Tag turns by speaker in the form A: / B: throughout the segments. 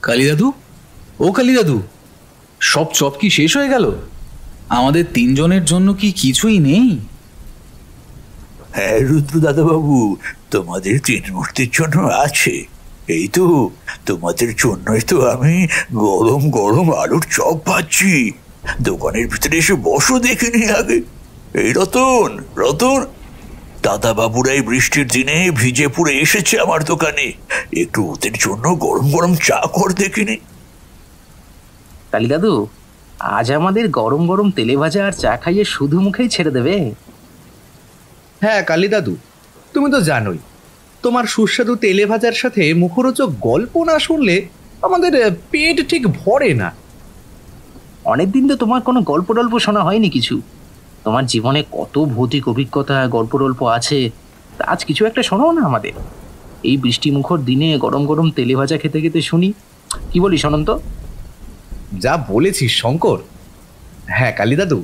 A: কালী দাদু, ও কালী দাদু, সব চপ কি শেষ হয়ে গেল? আমাদের তিনজনের জন্য কি কিছুই নেই?
B: হ্যাঁ রুদ্র দাদাবাবু, তোমাদের তিন মূর্তির জন্য আছে। এই তো তোমাদের জন্যই তো আমি গরম গরম আলুর চপ ভাজছি। দোকানের ভিতরে এসে বসো, দেখিনি আগে। এই রতন, রতন, দাদাবাবুরা এই বৃষ্টির দিনে ভিজে পুড়ে এসেছে আমার দোকানে, একটু ওদের জন্য গরম গরম চা কর দেখিনি।
C: কালী দাদু, আজ আমাদের গরম গরম তেলে ভাজা আর চা খাইয়ে শুধু মুখেই ছেড়ে দেবে?
D: হ্যাঁ কালী দাদু, তুমি তো জানোই তোমার সুস্বাদু তেলে ভাজার সাথে মুখরোচক গল্প না শুনলে আমাদের পেট ঠিক ভরে না।
C: অনেকদিন তো তোমার কোনো গল্প টল্প শোনা হয়নি কিছু। তোমার জীবনে কত ভৌতিক অভিজ্ঞতা, গল্প টল্প আছে, আজ কিছু একটা শোনাও না আমাদের। এই বৃষ্টি মুখর দিনে গরম গরম তেলে ভাজা খেতে খেতে শুনি, কি বলিস অনন্ত?
D: যা বলেছিস শঙ্কর। হ্যাঁ কালী দাদু,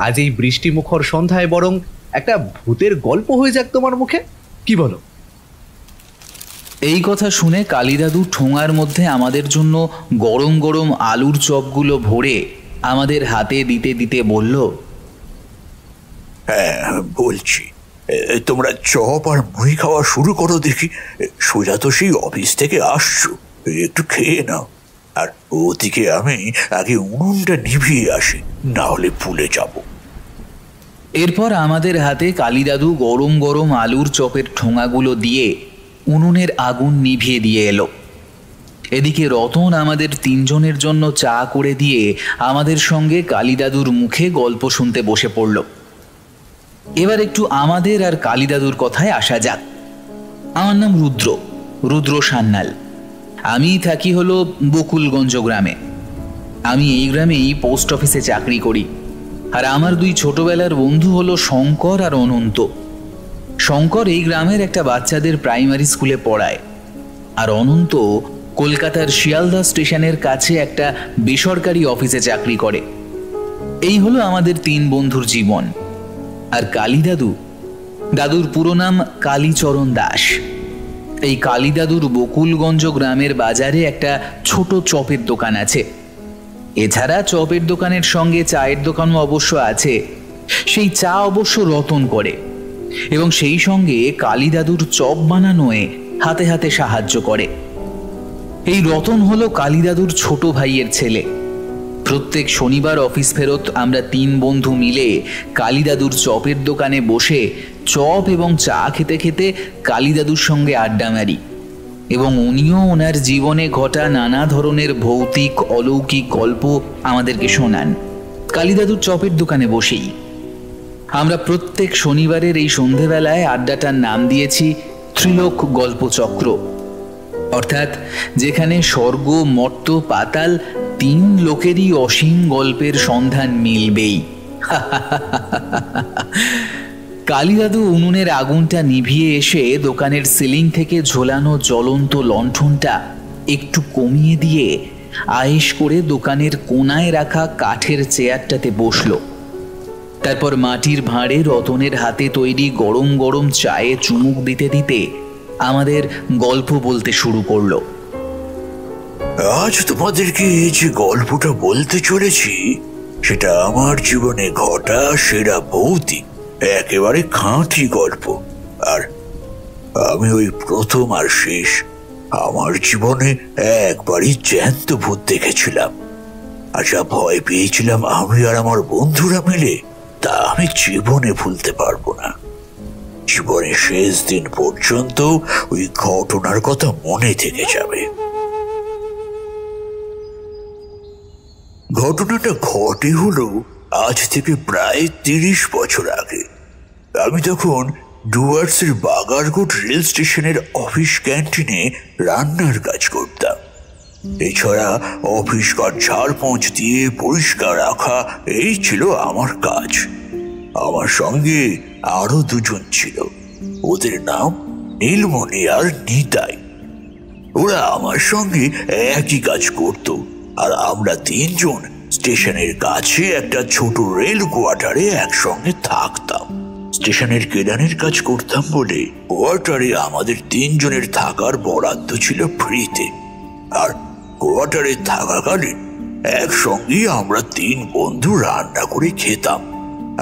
D: আজ এই বৃষ্টি মুখর সন্ধ্যায় বরং একটা ভূতের গল্প হয়ে যাক তোমার মুখে, কি বলো?
A: এই কথা শুনে কালী দাদু ঠোঙার মধ্যে আমাদের জন্য গরম গরম আলুর চপগুলো ভরে আমাদের হাতে দিতে দিতে বলল,
B: হ্যাঁ বলছি, তোমরা চপ আর মুড়ি খাওয়া শুরু করো দেখি। সোজা তো সেই অফিস থেকে আসছো, একটু খেয়ে নাও। আর ওদিকে আমি আগে উনুনটা নিভিয়ে আসি, না হলে ভুলে যাব।
A: এরপর আমাদের হাতে কালী দাদু গরম গরম আলুর চপের ঠোঙাগুলো দিয়ে উনুনের আগুন নিভিয়ে দিয়ে এলো। এদিকে রতন আমাদের তিনজনের জন্য চা করে দিয়ে আমাদের সঙ্গে কালী দাদুর মুখে গল্প শুনতে বসে পড়ল। এবার একটু আমাদের আর কালী দাদুর কথায় আসা যাক। আমার নাম রুদ্র সান্যাল। আমি থাকি হলো বকুলগঞ্জ গ্রামে। আমি এই গ্রামেই পোস্ট অফিসে চাকরি করি। আর আমার দুই ছোটবেলার বন্ধু হলো শঙ্কর আর অনন্ত। শঙ্কর এই গ্রামের একটা বাচ্চাদের প্রাইমারি স্কুলে পড়ায়, আর অনন্ত কলকাতার শিয়ালদা স্টেশনের কাছে একটা বেসরকারি অফিসে চাকরি করে। এই হলো আমাদের তিন বন্ধুর জীবন। আর কালী দাদুর পুরো নাম কালীচরণ দাস। এই কালী দাদুর বকুলগঞ্জ গ্রামের বাজারে একটা ছোট চপের দোকান আছে। এছাড়া চপের দোকানের সঙ্গে চায়ের দোকানও অবশ্য আছে। সেই চা অবশ্য রতন করে, এবং সেই সঙ্গে কালী দাদুর চপ বানানোয় হাতে হাতে সাহায্য করে। এই রতন হলো কালী দাদুর ছোট ভাইয়ের ছেলে। প্রত্যেক শনিবার অফিস ফেরত আমরা তিন বন্ধু মিলে কালী দাদুর চপের দোকানে বসে চপ এবং চা খেতে খেতে কালী দাদুর সঙ্গে আড্ডা মারি, এবং উনিও ওনার জীবনে ঘটা নানা ধরনের ভৌতিক অলৌকিক গল্প আমাদেরকে শোনান কালী দাদুর চপের দোকানে বসেই। আমরা প্রত্যেক শনিবারের এই সন্ধেবেলায় আড্ডাটার নাম দিয়েছি ত্রিলোক গল্পচক্র, অর্থাৎ যেখানে স্বর্গ, মর্ত্য, পাতাল তিন লোকেরই অসীম গল্পের সন্ধান মিলবেই। কালী দাদু উনুনের আগুনটা নিভিয়ে এসে দোকানের সিলিং থেকে ঝোলানো জ্বলন্ত লণ্ঠনটা একটু কমিয়ে দিয়ে আয়েশ করে দোকানের কোনায় রাখা কাঠের চেয়ারটাতে বসলো। তারপর মাটির ভাঁড়ে রতনের হাতে তৈরি গরম গরম চায়ে চুমুক দিতে দিতে আমাদের গল্প বলতে শুরু করলো।
B: আজ তোমাদেরকে যে গল্পটা বলতে চলেছি সেটা আমার জীবনে ঘটা সেরা ভৌতিক, একেবারে খাঁটি গল্প। আর আমি ওই প্রথম আর শেষ আমার জীবনে একবারই জ্যান্ত ভূত দেখেছিলাম। আর যা ভয় পেয়েছিলাম আমি আর আমার বন্ধুরা মিলে, তা আমি জীবনে ভুলতে পারবো না। জীবনের শেষ দিন পর্যন্ত ওই ঘটনার কথা মনে থেকে যাবে। ঘটনাটা ঘটে হলো আজ থেকে প্রায় 30 বছর আগে। আমি তখন ডুয়ার্সের বাগারকোট রেল স্টেশনের অফিস ক্যান্টিনে রান্নার কাজ করতাম। এছাড়া অফিস ঘর ঝাড়পোঁছ দিয়ে পরিষ্কার রাখা, এই ছিল আমার কাজ। আমার সঙ্গে আরো দুজন ছিল, ওদের নাম নীলমণি আর নিতাই। ওরা আমার সঙ্গে একই কাজ করত, আর আমরা তিনজন স্টেশনের কাছে একটা ছোট রেল কোয়ার্টারে একসঙ্গে থাকতাম। স্টেশনের কেরানির কাজ করতাম বলে কোয়ার্টারে আমাদের তিনজনের থাকার বরাদ্দ ছিল ফ্রিতে। আর কোয়ার্টারে থাকাকালীন একসঙ্গে আমরা 3 বন্ধু রান্না করে খেতাম।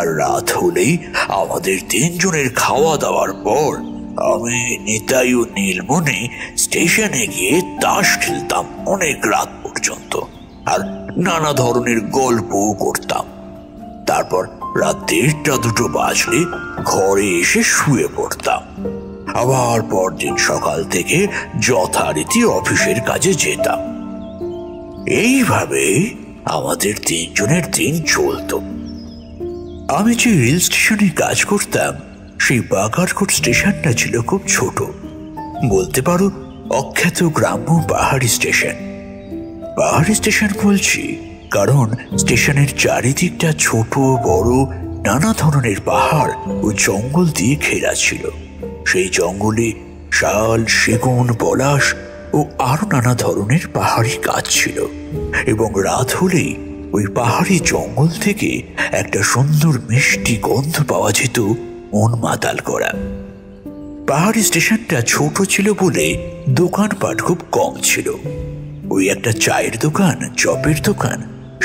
B: আর রাত হলেই আমাদের 3 জনের খাওয়া দাওয়ার পর আমি, নিতাই ও নীলমণি স্টেশনে গিয়ে তাস খেলতাম অনেক রাত পর্যন্ত, আর নানা ধরনের গল্পও করতাম। তারপর রাত 1:30-2 বাজলে ঘরে এসে শুয়ে পড়তাম। আবার পরদিন সকাল থেকে যথারীতি অফিসের কাজে যেতাম। এইভাবে আমাদের 3 জনের দিন চলত। আমি যে রেল স্টেশনে কাজ করতাম সেই বাগারকোট স্টেশনটা ছিল খুব ছোট, বলতে পারো অখ্যাত গ্রাম্য পাহাড়ি স্টেশন। পাহাড়ি স্টেশন বলছি কারণ স্টেশনের চারিদিকটা ছোট বড় নানা ধরনের পাহাড় ও জঙ্গল দিয়ে ঘেরা ছিল। সেই জঙ্গলে শাল, সেগুন, পলাশ ও আরো নানা ধরনের পাহাড়ি গাছ ছিল, এবং রাত হলেই ওই পাহাড়ি জঙ্গল থেকে একটা সুন্দর মিষ্টি গন্ধ পাওয়া যেত মন মাতাল করা। পাহাড়ি স্টেশনটা ছোট ছিল বলে দোকানপাট খুব কম ছিল। ওই একটা চায়ের দোকান, চপের দোকান,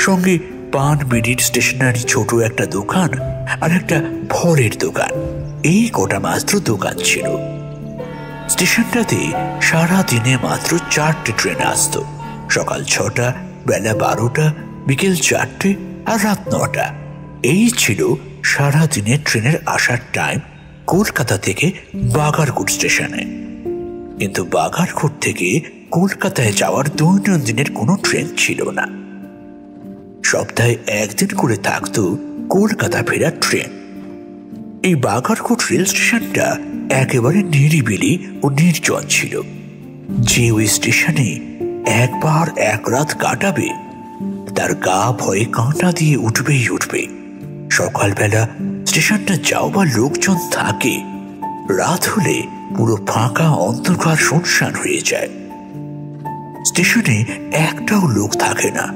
B: সঙ্গে পান বিড়ির স্টেশনারি ছোট একটা দোকান, আর একটা ফলের দোকান, এই কটা মাত্র দোকান ছিল। স্টেশনটাতে সারা দিনে মাত্র 4টে ট্রেন আসতো, সকাল 6টা, বেলা 12টা, বিকেল 4টে আর রাত 9টা। এই ছিল সারা দিনের ট্রেনের আসার টাইম কলকাতা থেকে বাগারকোট স্টেশনে। কিন্তু বাগারকোট থেকে কলকাতায় যাওয়ার দৈনন্দিনের কোনো ট্রেন ছিল না। সপ্তাহে 1 দিন করে থাকতো কলকাতা ফেরার ট্রেন। এই বাগারকোট রেল স্টেশনটা একেবারে নিরিবিলি ও নির্জন ছিল। যে ওই স্টেশনে একবার 1 রাত কাটাবে তার গা ভয়ে কাঁটা দিয়ে উঠবেই উঠবে। সকালবেলা স্টেশনটা যাওয়ার লোকজন থাকে, রাত হলে পুরো ফাঁকা অন্ধকার শুনশান হয়ে যায়। স্টেশনে একটাও লোক থাকে না।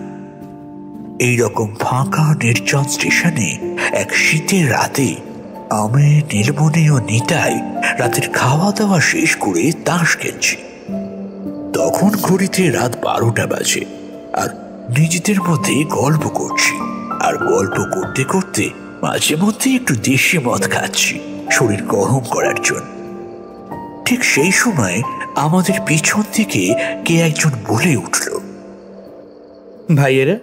B: এইরকম ফাঁকা নির্জন স্টেশনে এক শীতের রাতে আমি, নীলমণি ও নিতাই রাতের খাওয়া দাওয়া শেষ করে তাস খেলছি। তখন ঘড়িতে রাত 12টা বাজে, আর নিজেদের মধ্যে গল্প করছি। আর গল্প করতে করতে মাঝে মধ্যে একটু দেশি মদ খাচ্ছি শরীর গরম করার জন্য। ঠিক সেই সময় আমাদের পিছন থেকে কে একজন বলে উঠল,
D: ভাইয়েরা,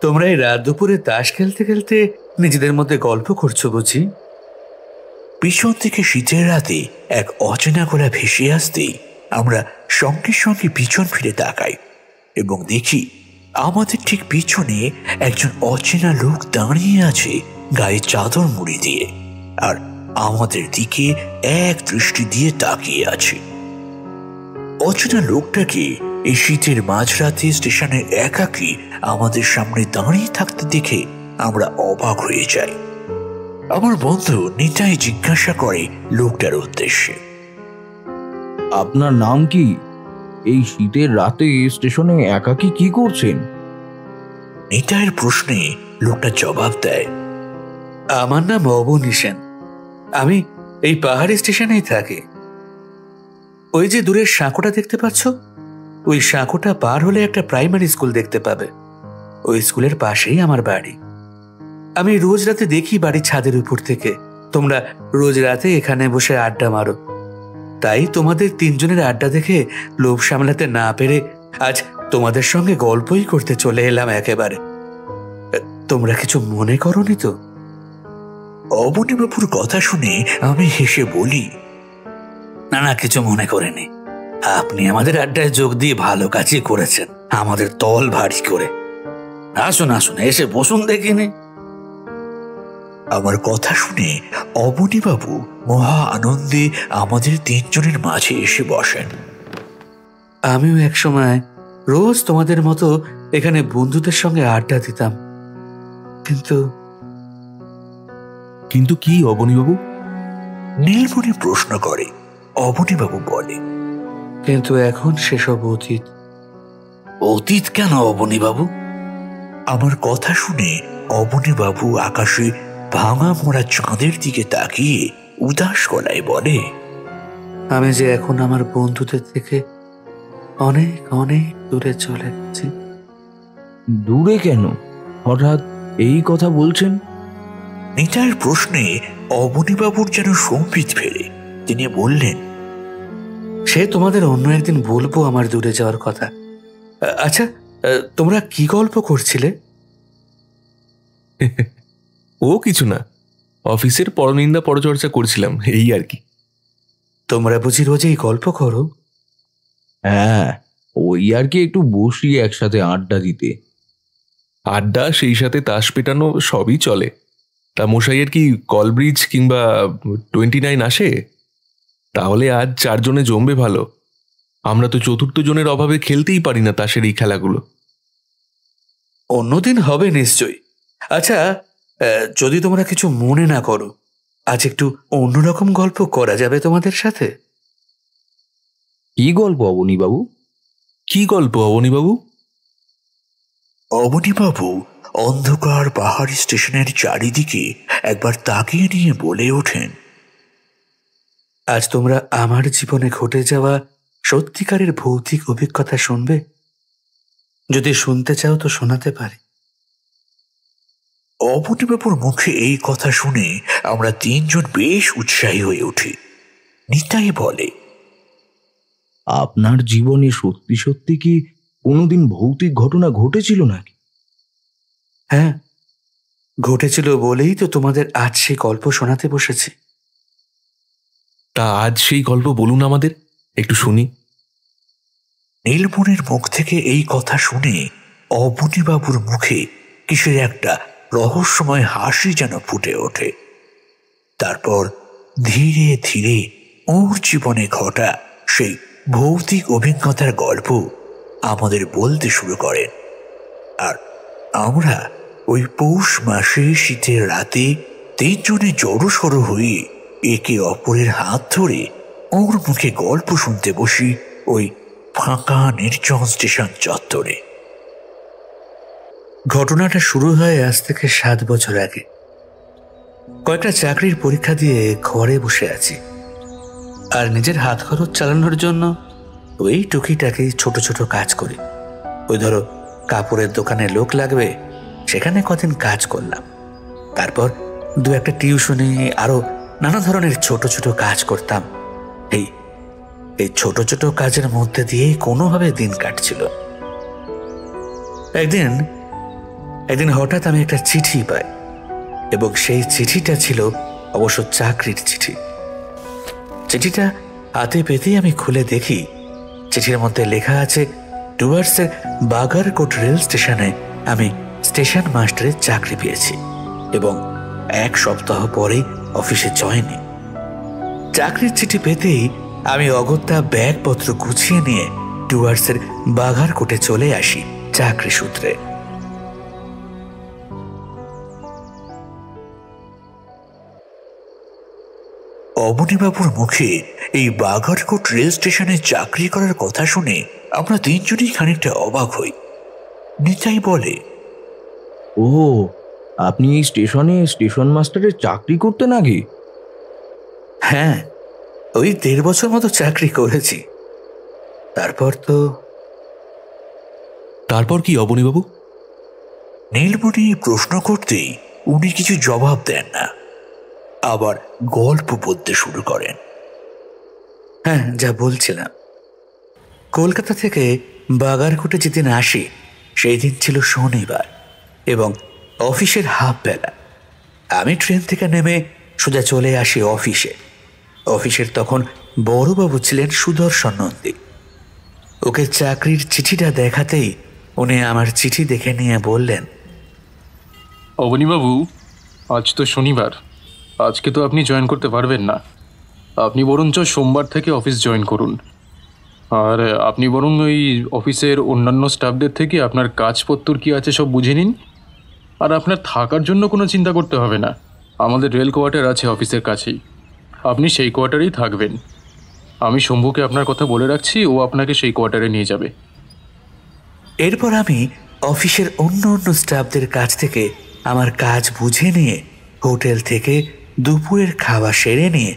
D: তোমরা এই রাত দুপুরে তাস খেলতে খেলতে নিজেদের মধ্যে গল্প করছো বুঝি?
B: পিছন থেকে শীতের রাতে এক অচেনা গলা ভেসে আসতেই আমরা সঙ্গে সঙ্গে পিছন ফিরে তাকাই এবং দেখি আমাদের ঠিক পিছনে একজন অচেনা লোক দাঁড়িয়ে আছে গায়ে চাদর মুড়ি দিয়ে, আর আমাদের দিকে এক দৃষ্টি দিয়ে তাকিয়ে আছে। অচেনা লোকটাকে এই শীতের মাঝরাতে স্টেশনে একাকী আমাদের সামনে দাঁড়িয়ে থাকতে দেখে আমরা অবাক হয়ে যাই। আমার বন্ধু নিতাই জিজ্ঞাসা করে লোকটার উদ্দেশ্যে,
E: আপনার নাম কি? এই শীতের রাতে স্টেশনে একাকী কি করছেন?
B: নিতাইয়ের প্রশ্নে লোকটা জবাব দেয়,
D: আমার নাম অবনী সেন। আমি এই পাহাড়ি স্টেশনেই থাকি। ওই যে দূরের সাঁকোটা দেখতে পাচ্ছ, ওই সাঁকোটা পার হলে একটা প্রাইমারি স্কুল দেখতে পাবে। ওই স্কুলের পাশেই আমার বাড়ি। আমি রোজ রাতে দেখি বাড়ির ছাদের উপর থেকে তোমরা রোজ রাতে এখানে বসে আড্ডা মারো। তাই তোমাদের 3 জনের আড্ডা দেখে লোভ সামলাতে না পেরে আজ তোমাদের সঙ্গে গল্পই করতে চলে এলাম একেবারে। তোমরা কিছু মনে করোনি তো?
B: অবনীবাবুর কথা শুনে আমি হেসে বলি,
A: না না, কিছু মনে করেনি। আপনি আমাদের আড্ডায় যোগ দিয়ে ভালো কাজই করেছেন, আমাদের তল ভারী করে। আসুন আসুন, এসে বসুন দেখিনি।
B: আমার কথা শুনে অবনীবাবু মহা আনন্দে আমাদের 3 জনের মাঝে এসে বসেন।
D: আমিও একসময় রোজ তোমাদের মতো এখানে বন্ধুদের সঙ্গে আড্ডা দিতাম, কিন্তু
E: কিন্তু কি অবনীবাবু?
B: নীলমণি প্রশ্ন করে। অবনীবাবু বলে,
D: কিন্তু এখন সেসব অতীত।
A: অতীত কেন অবনীবাবু?
B: আমার কথা শুনে অবনীবাবু আকাশে ভাঙা মোড়া চাঁদের দিকে তাকিয়ে উদাস গলায় বলে,
D: আমি যে এখন আমার বন্ধুদের থেকে অনেক অনেক দূরে চলে গেছি।
E: দূরে কেন হঠাৎ এই কথা বলছেন?
B: নিতাইয়ের প্রশ্নে অবনীবাবুর যেন সম্বিত ফেরে। তিনি বললেন,
D: সে তোমাদের অন্য একদিন বলবো আমার দূরে যাওয়ার কথা। আচ্ছা, তোমরা কি গল্প করছিলে?
F: ও কিছু না, অফিসের পরনিন্দা পরচর্চা করছিলাম, এই আর কি।
D: তোমরা বুঝি রোজ এই গল্প করো?
E: হ্যাঁ, ওই আর কি, একটু বসি একসাথে আড্ডা দিতে।
F: আড্ডা, সেই সাথে তাস পেটানো, সবই চলে। তা মশাইয়ের কি কলব্রিজ কিংবা 29 আসে? তাহলে আজ 4 জনে জমবে ভালো। আমরা তো চতুর্থ জনের অভাবে খেলতেই পারি না তাসের এই খেলাগুলো।
D: অন্যদিন হবে নিশ্চয়ই। আচ্ছা, যদি তোমরা কিছু মনে না করো, আজ একটু অন্যরকম গল্প করা যাবে তোমাদের সাথে?
E: কি গল্প অবনীবাবু?
F: কি গল্প অবনীবাবু?
B: অবনীবাবু অন্ধকার পাহাড় স্টেশনের চারিদিকে একবার তাকিয়ে নিয়ে বলে ওঠেন,
D: আজ তোমরা আমার জীবনে ঘটে যাওয়া সত্যিকারের ভৌতিক অভিজ্ঞতা শুনবে। যদি শুনতে চাও তো শোনাতে পারি।
B: অবনীবাবুর মুখে এই কথা শুনে আমরা 3 জন বেশ উৎসাহী হয়ে উঠি। নিতাই বলে,
E: আপনার জীবনে সত্যি সত্যি কি কোনোদিন ভৌতিক ঘটনা ঘটেছিল নাকি?
D: হ্যাঁ, ঘটেছিল বলেই তো তোমাদের আজ সেই গল্প শোনাতে বসেছি।
F: তা আজ সেই গল্প বলুন আমাদের, একটু শুনি।
B: নীলমণির মুখ থেকে এই কথা শুনে অবনীবাবুর মুখে কিসের একটা রহস্যময় হাসি যেন ফুটে ওঠে। তারপর ধীরে ধীরে ওর জীবনে ঘটা সেই ভৌতিক অভিজ্ঞতার গল্প আমাদের বলতে শুরু করেন। আর আমরা ওই পৌষ মাসে শীতের রাতে 3 জনে জড়োসড়ো হয়ে একে অপরের হাত ধরে ওর মুখে গল্প শুনতে বসি ওই ফাঁকা নির্জন স্টেশন চত্বরে।
D: ঘটনাটা শুরু হয় আজ থেকে 7 বছর আগে। কয়েকটা চাকরির পরীক্ষা দিয়ে ঘরে বসে আছি, আর নিজের হাত খরচ চালানোর জন্য ওই টুকিটাকি ছোট ছোট কাজ করি। ওই ধরো, কাপড়ের দোকানে লোক লাগবে, সেখানে কদিন কাজ করলাম। তারপর 2-1টা টিউশনে, আরো নানা ধরনের ছোট ছোট কাজ করতাম। এই ছোট ছোট কাজের মধ্যে দিয়েই কোনোভাবে দিন কাটছিল। একদিন হঠাৎ আমি একটা চিঠি পাই, এবং সেই চিঠিটা ছিল অবশ্য চাকরির চিঠি। চিঠিটা হাতে পেতেই আমি খুলে দেখি, চিঠির মধ্যে লেখা আছে, ডুয়ার্সের বাগারকোট রেল স্টেশনে আমি স্টেশন মাস্টারের চাকরি পেয়েছি এবং 1 সপ্তাহ পরেই অফিসে জয়েনিং। চাকরির চিঠি পেতেই আমি অগত্যা ব্যাগপত্র গুছিয়ে নিয়ে ডুয়ার্সের বাগারকোটে চলে আসি চাকরি সূত্রে।
B: অবনীবাবুর মুখে এই বাগারকোট রেল স্টেশনে চাকরি করার কথা শুনে আমরা 3 জনই খানিকটা অবাক হই। নিতাই বলে,
E: ও, আপনি এই স্টেশনে স্টেশন মাস্টারের চাকরি করতেন আগে?
D: হ্যাঁ, ওই 1.5 বছর মতো চাকরি করেছি।
F: তারপর কি অবনীবাবু?
B: নীলমণি প্রশ্ন করতেই উনি কিছু জবাব দেন না, আবার গল্প বলতে শুরু করেন।
D: হ্যাঁ, যা বলছিলাম, কলকাতা থেকে বাগারকোটে যেদিন আসি সেই দিন ছিল শনিবার এবং অফিসের হাফ বেলা। আমি ট্রেন থেকে নেমে সোজা চলে আসি অফিসে। অফিসের তখন বড়বাবু ছিলেন সুদর্শন নন্দী। ওকে চাকরির চিঠিটা দেখাতেই উনি আমার চিঠি দেখে নিয়ে বললেন,
G: অবনীবাবু, আজ তো শনিবার, আজকে তো আপনি জয়েন করতে পারবেন না। আপনি বরঞ্চ সোমবার থেকে অফিস জয়েন করুন। আর আপনি বরং ওই অফিসের অন্যান্য স্টাফদের থেকে আপনার কাজপত্র কি আছে সব বুঝে নিন। আর আপনার থাকার জন্য কোনো চিন্তা করতে হবে না, আমাদের রেল কোয়ার্টার আছে অফিসের কাছেই, আপনি সেই কোয়ার্টারেই থাকবেন। আমি শম্ভুকে আপনার কথা বলে রাখছি, ও আপনাকে সেই কোয়ার্টারে নিয়ে যাবে।
D: এরপর আমি অফিসের অন্য স্টাফদের কাছ থেকে আমার কাজ বুঝে নিয়ে হোটেল থেকে দুপুরের খাওয়া সেরে নিয়ে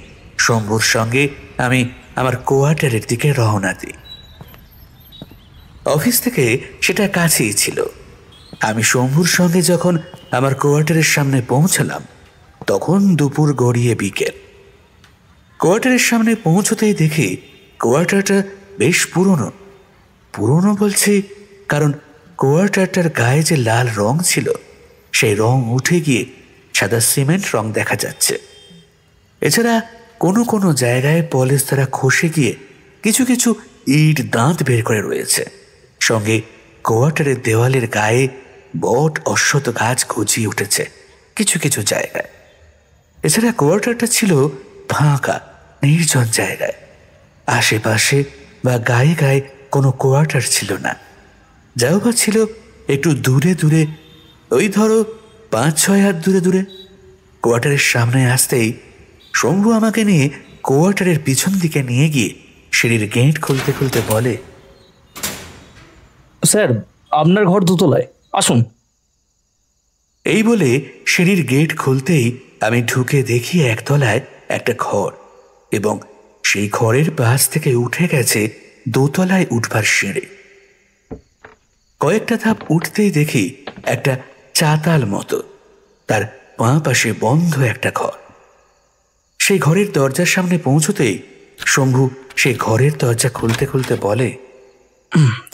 D: শম্ভুর সঙ্গে আমি আমার কোয়ার্টারের দিকে রওনা দিই। অফিস থেকে সেটা কাছেই ছিল। আমি শম্ভুর সঙ্গে যখন আমার কোয়ার্টারের সামনে পৌঁছলাম তখন দুপুর গড়িয়ে বিকেল। কোয়ার্টারের সামনে পৌঁছতেই দেখি কোয়ার্টারটা বেশ পুরনো। পুরনো বলছি কারণ কোয়ার্টারটার গায়ে যে লাল রং ছিল সেই রং উঠে গিয়ে সাদা সিমেন্ট রং দেখা যাচ্ছে। এছাড়া কোনো কোনো জায়গায় পলিশ দ্বারা খসে গিয়ে কিছু কিছু ইট দাঁত বের করে রয়েছে। সঙ্গে কোয়ার্টারের দেওয়ালের গায়ে বট অশ্বত্থ গাছ গজিয়ে উঠেছে কিছু কিছু জায়গায়। এছাড়া কোয়ার্টারটা ছিল ফাঁকা নির্জন জায়গায়। আশেপাশে বা গায়ে গায়ে কোনো কোয়ার্টার ছিল না। যাও বা ছিল একটু দূরে দূরে, ওই ধরো 5-6 হাত দূরে দূরে। কোয়ার্টারের সামনে আসতেই শম্ভু আমাকে নিয়ে কোয়ার্টারের পিছন দিকে নিয়ে গিয়ে সিঁড়ির গেট খুলতে খুলতে বলে,
E: স্যার আপনার ঘর দোতলায়, আসুন।
D: এই বলে সিঁড়ির গেট খুলতেই আমি ঢুকে দেখি একতলায় একটা ঘর এবং সেই ঘরের পাশ থেকে উঠে গেছে দোতলায় উঠবার সিঁড়ি। কয়েকটা ধাপ উঠতেই দেখি একটা চাতাল মতো, তার বাঁ পাশে বন্ধ একটা ঘর। সেই ঘরের দরজার সামনে পৌঁছতেই শম্ভু সেই ঘরের দরজা খুলতে খুলতে বলে,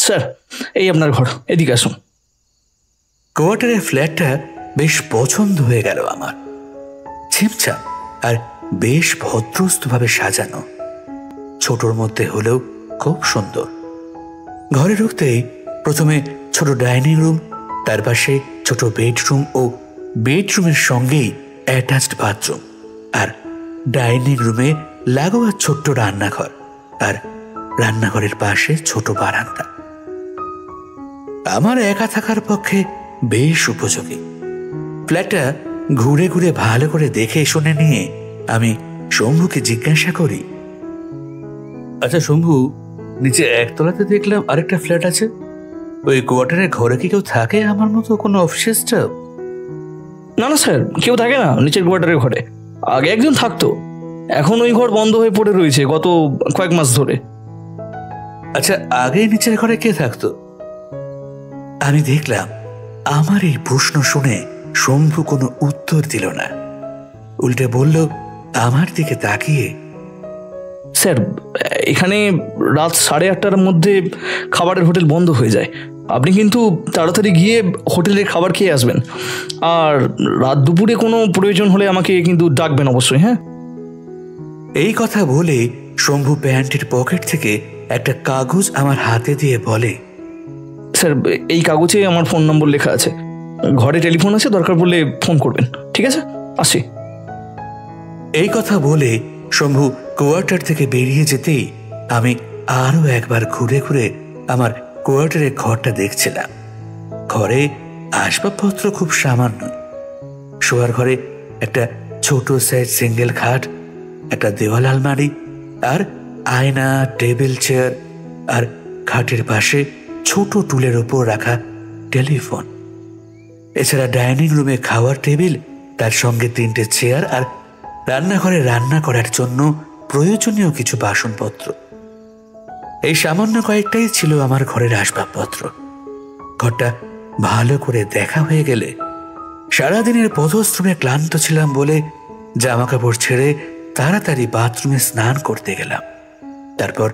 E: স্যার এই আপনার ঘর, এদিকে আসুন।
D: কোয়ার্টারের ফ্ল্যাটটা বেশ পছন্দ হয়ে গেল আমার। ছিমছাম আর বেশ ভদ্রস্থভাবে সাজানো, ছোটর মধ্যে হলেও খুব সুন্দর। ঘরে ঢুকতেই প্রথমে ছোট ডাইনিং রুম, তার পাশে ছোট বেডরুম ও বেডরুমের সঙ্গেই অ্যাটাচড বাথরুম, আর ডাইনিং রুমে লাগোয়া ছোট্ট রান্নাঘর, আর রান্নাঘরের পাশে ছোট বারান্দা। আমার একা থাকার পক্ষে বেশ উপযোগী। ফ্ল্যাটটা ঘুরে ঘুরে ভালো করে দেখে শুনে নিয়ে আমি শম্ভুকে জিজ্ঞাসা করি, আচ্ছা শম্ভু, নিচে একতলাতে দেখলাম আরেকটা ফ্ল্যাট আছে, ওই কোয়ার্টারের ঘরে কি কেউ থাকে আমার মতো, কোনো অফিস স্টাফ?
E: না না স্যার, কেউ থাকে না নিচের কোয়ার্টারের ঘরে। আগে একজন থাকতো, এখন ওই ঘর বন্ধ হয়ে পড়ে রয়েছে গত কয়েক মাস ধরে।
D: আচ্ছা, আগে নিচের ঘরে কে থাকতো? আমি দেখলাম আমার এই প্রশ্ন শুনে শম্ভু কোনো উত্তর দিল না, উল্টে বলল আমার দিকে তাকিয়ে,
E: স্যার এখানে রাত 8:30টার মধ্যে খাবারের হোটেল বন্ধ হয়ে যায়। আপনি কিন্তু তাড়াতাড়ি গিয়ে হোটেলের খাবার খেয়ে আসবেন, আর রাত দুপুরে কোনো প্রয়োজন হলে আমাকে কিন্তু ডাকবেন অবশ্যই। হ্যাঁ।
D: এই কথা বলে শম্ভু প্যান্টের পকেট থেকে একটা কাগজ আমার হাতে দিয়ে বলে,
E: স্যার এই কাগজে আমার ফোন নম্বর লেখা আছে, ঘরে টেলিফোন আছে, দরকার পড়লে ফোন করবেন। ঠিক আছে, আসি।
D: এই কথা বলে শম্ভু কোয়ার্টার থেকে বেরিয়ে যেতেই আমি আরো একবার ঘুরে ঘুরে আমার কোয়ার্টারের ঘরটা দেখছিলাম। ঘরে আসবাবপত্র খুব সামান্য। শোয়ার ঘরে একটা ছোট সাইজ সিঙ্গেল খাট, একটা দেওয়াল আলমারি, আর আয়না, টেবিল চেয়ার, আর খাটের পাশে ছোট টুলের ওপর রাখা টেলিফোন। এছাড়া ডাইনিং রুমে খাওয়ার টেবিল, তার সঙ্গে 3টে চেয়ার, আর রান্নাঘরে রান্না করার জন্য প্রয়োজনীয় কিছু বাসনপত্র। এই সামান্য কয়েকটাই ছিল আমার ঘরের আসবাবপত্র। ঘরটা ভালো করে দেখা হয়ে গেলে সারাদিনের পদশ্রমে ক্লান্ত ছিলাম বলে জামা কাপড় ছেড়ে তাড়াতাড়ি বাথরুমে স্নান করতে গেলাম। তারপর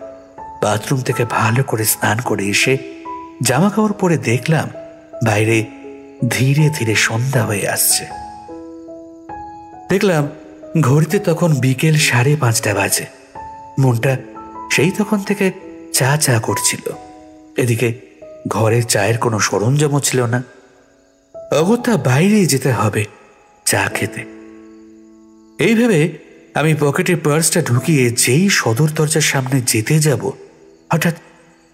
D: বাথরুম থেকে ভালো করে স্নান করে এসে জামা কাপড় পরে দেখলাম বাইরে ধীরে ধীরে সন্ধ্যা হয়ে আসছে। দেখলাম ঘড়িতে তখন বিকেল 5:30 বাজে। মনটা সেই তখন থেকে চা চা করছিল। এদিকে ঘরে চায়ের কোনো সরঞ্জামও ছিল না। অগত্যা বাইরেই যেতে হবে চা খেতে। এই ভেবে আমি পকেটে পার্সটা ঢুকিয়ে যেই সদর দরজার সামনে যেতে যাব, হঠাৎ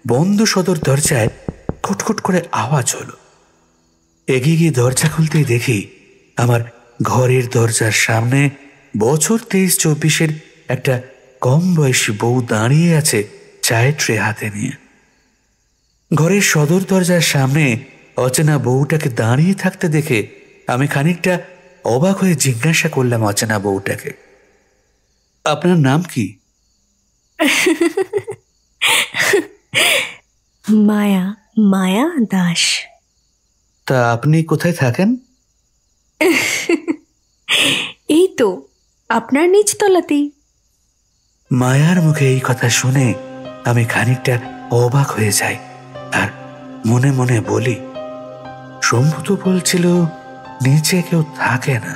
D: বন্ধ সদর দরজায় খটখট করে আওয়াজ হলো। এগিয়ে গিয়ে দরজা খুলতেই দেখি আমার ঘরের দরজার সামনে বছর 23-24-এর একটা কম বয়সী বউ দাঁড়িয়ে আছে চায়ের ট্রে হাতে নিয়ে। ঘরের সদর দরজার সামনে অচেনা বউটাকে দাঁড়িয়ে থাকতে দেখে আমি খানিকটা অবাক হয়ে জিজ্ঞাসা করলাম অচেনা বউটাকে, আপনার নাম কি?
H: মায়া, মায়া দাস।
D: তা আপনি কোথায় থাকেন?
H: এই তো আপনার নিচতলাতেই।
D: মায়ার মুখে এই কথা শুনে আমি খানিকটা অবাক হয়ে যাই, আর মনে মনে বলি, শম্ভু তো বলছিল নিচে কেউ থাকে না,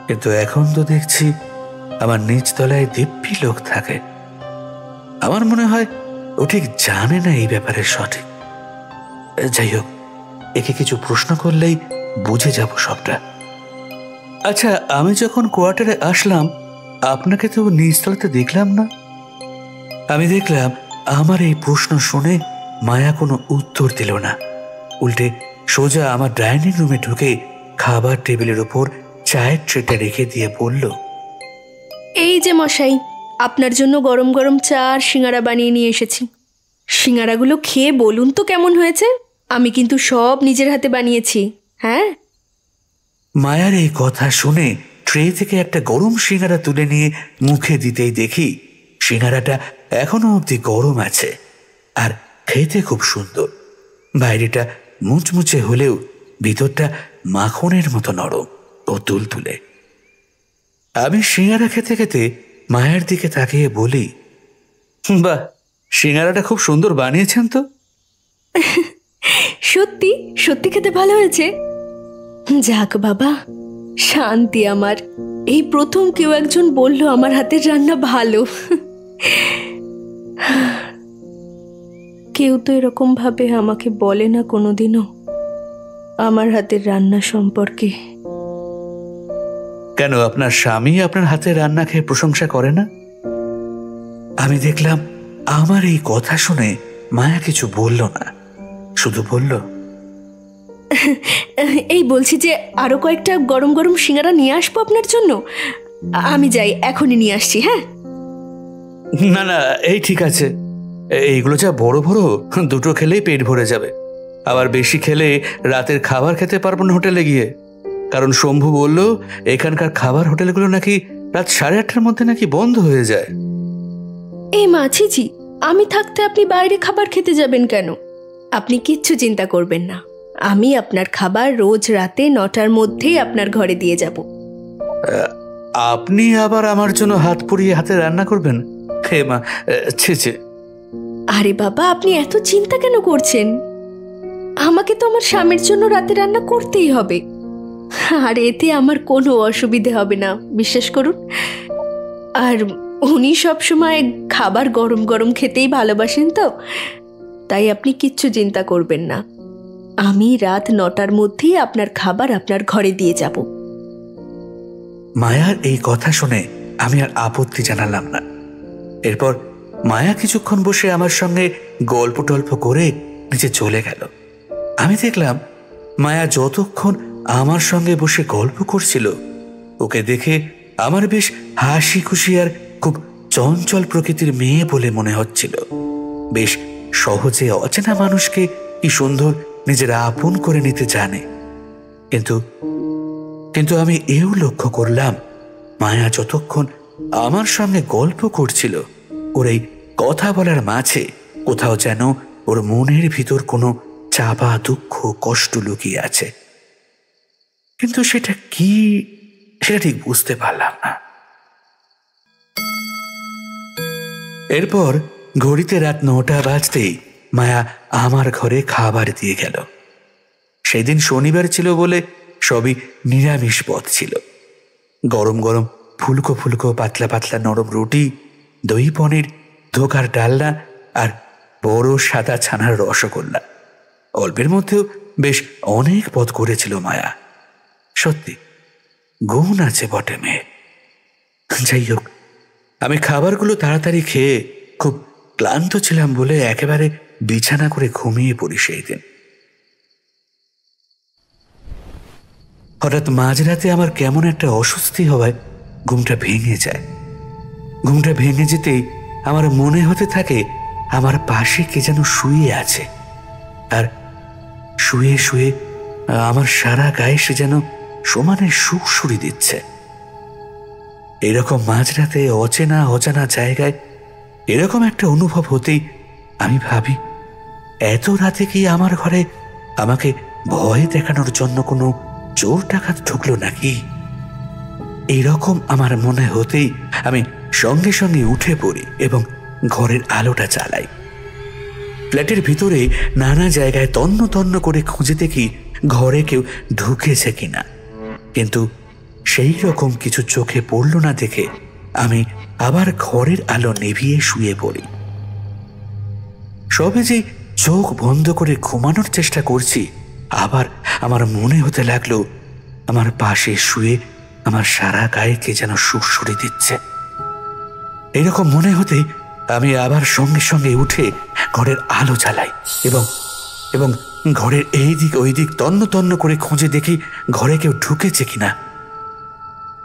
D: কিন্তু এখন তো দেখছি আমার নিচতলায় দিব্যি লোক থাকে। আমার মনে হয় ও ঠিক জানে না এই ব্যাপারে সঠিক। যাই হোক, একে কিছু প্রশ্ন করলেই বুঝে যাব সবটা। আচ্ছা, আমি যখন কোয়ার্টারে আসলাম আপনাকে তো নিচতলাতে দেখলাম না। আমি দেখলাম আমার এই প্রশ্ন শুনে মায়া কোনো উত্তর দিল না, উল্টে সোজা আমার ডাইনিং রুমে ঢুকে খাবার টেবিলের উপর চায়ের ট্রেটা রেখে দিয়ে বলল,
H: এই যে মশাই, আপনার জন্য গরম গরম চা আর সিঙ্গারা বানিয়ে নিয়ে এসেছি। সিঙ্গারাগুলো খেয়ে বলুন তো কেমন হয়েছে। আমি কিন্তু সব নিজের হাতে বানিয়েছি। হ্যাঁ।
D: মায়ার এই কথা শুনে ট্রে থেকে একটা গরম সিঙ্গারা তুলে নিয়ে মুখে দিতেই দেখি সিঙ্গারাটা এখনো অবধি গরম আছে, আর খেতে খুব সুন্দর। বাইরেটা মুচমুচে হলেও ভিতরটা মাখনের মতো নরম ও তুলতুলে। আমি সিঙ্গারা খেতে খেতে মায়ের দিকে তাকিয়ে বলি, বাহ, সিঙ্গারাটা খুব সুন্দর বানিয়েছেন তো।
H: সত্যি সত্যি খেতে ভালো হয়েছে। যাক বাবা, শান্তি আমার। এই প্রথম কেউ একজন বলল আমার হাতের রান্না ভালো। কেউ তো এরকম ভাবে আমাকে বলে না কোনোদিনও আমার হাতের রান্না সম্পর্কে।
D: কেন, আপনার স্বামী আপনার হাতের রান্না খেয়ে প্রশংসা করে না? আমি দেখলাম আমার এই কথা শুনে মায়া কিছু বলল না, শুধু বলল,
H: এই বলছি যে আরো কয়েকটা গরম গরম সিঙ্গারা নিয়ে আসবো আপনার জন্য। আমি যাই, এখনই নিয়ে আসছি। হ্যাঁ।
D: না না, এই ঠিক আছে। এইগুলো যা বড় বড়, দুটো খেলেই পেট ভরে যাবে। আবার বেশি খেলে রাতের খাবার খেতে পারবো না হোটেলে গিয়ে, কারণ শম্ভু বলল এখানকার খাবার হোটেলগুলো নাকি রাত 8:30টার মধ্যে নাকি বন্ধ হয়ে যায়।
H: এই মাছিজি, আমি থাকতে আপনি বাইরে খাবার খেতে যাবেন কেন? আপনি কিচ্ছু চিন্তা করবেন না, আমি আপনার খাবার রোজ রাতে 9টার মধ্যেই আপনার ঘরে দিয়ে যাব।
D: আপনি আবার আমার জন্য হাত পুড়িয়ে হাতে রান্না করবেন? হে মা, ছে।
H: আরে বাবা, আপনি এত চিন্তা কেন করছেন? আমাকে তো আমার স্বামীর জন্য রাতে রান্না করতেই হবে, আর এতে আমার কোনো অসুবিধে হবে না, বিশ্বাস করুন। আর উনি সবসময় খাবার গরম গরম খেতেই ভালোবাসেন, তো তাই আপনি কিচ্ছু চিন্তা করবেন না। আমি রাত 9টার মধ্যেই আপনার খাবার আপনার ঘরে দিয়ে যাব।
D: মায়ার এই কথা শুনে আমি আর আপত্তি জানালাম না। এরপর মায়া কিছুক্ষণ বসে আমার সঙ্গে গল্প টল্প করে নিচে চলে গেল। আমি দেখলাম মায়া যতক্ষণ আমার সঙ্গে বসে গল্প করছিল, ওকে দেখে আমার বেশ হাসি খুশি আর খুব চঞ্চল প্রকৃতির মেয়ে বলে মনে হচ্ছিল। বেশ সহজে অচেনা মানুষকে কি সুন্দর নিজের আপন করে নিতে জানে। কিন্তু আমি এও লক্ষ্য করলাম, মায়া যতক্ষণ আমার সঙ্গে গল্প করছিল, ওর এই কথা বলার মাঝে কোথাও যেন ওর মনের ভিতর কোনো চাপা দুঃখ কষ্ট লুকিয়ে আছে, কিন্তু সেটা কি, সেটা ঠিক বুঝতে পারলাম না। এরপর ঘড়িতে রাত 9টা বাজতেই মায়া আমার ঘরে খাবার দিয়ে গেল। সেদিন শনিবার ছিল বলে সবই নিরামিষ পদ ছিল। গরম গরম ফুলকো ফুলকো পাতলা পাতলা নরম রুটি, দই পনির, ধোকার ডালনা আর বড় সাদা ছানার রসগোল্লা। অল্পের মধ্যেও বেশ অনেক পদ করেছিল মায়া। সত্যি গুণ আছে বটে মেয়ে। যাই হোক, আমি খাবারগুলো তাড়াতাড়ি খেয়ে খুব ক্লান্ত ছিলাম বলে একেবারে বিছানা করে ঘুমিয়ে পড়ি সেই দিন। হঠাৎ মাঝরাতে আমার কেমন একটা অস্বস্তি হওয়ায় ঘুমটা ভেঙে যায়। ঘুমটা ভেঙে যেতেই আমার মনে হতে থাকে আমার পাশে কে যেন শুয়ে আছে, আর শুয়ে শুয়ে আমার সারা গায়ে সে যেন সমানে সুরসুরি দিচ্ছে। এরকম মাঝরাতে অচেনা অজানা জায়গায় এরকম একটা অনুভব হতেই আমি ভাবি, এত রাতে কি আমার ঘরে আমাকে ভয় দেখানোর জন্য কোনো চোর ডাকাত ঢুকলো নাকি? এইরকম আমার মনে হতেই আমি সঙ্গে সঙ্গে উঠে পড়ি এবং ঘরের আলোটা জ্বালাই। ফ্ল্যাটের ভিতরে নানা জায়গায় তন্ন তন্ন করে খুঁজে দেখি ঘরে কেউ ঢুকেছে কিনা, কিন্তু সেই রকম কিছু চোখে পড়ল না দেখে আমি আবার ঘরের আলো নিভিয়ে শুয়ে পড়ি। সবে যে চোখ বন্ধ করে ঘুমানোর চেষ্টা করছি, আবার আমার মনে হতে লাগলো আমার পাশে শুয়ে আমার সারা গায়ে কে যেন সুরসুরি দিচ্ছে। এরকম মনে হতে আমি আবার সঙ্গে সঙ্গে উঠে ঘরের আলো জ্বালাই এবং ঘরের এই দিক ওই দিক তন্ন তন্ন করে খুঁজে দেখি ঘরে কেউ ঢুকেছে কিনা।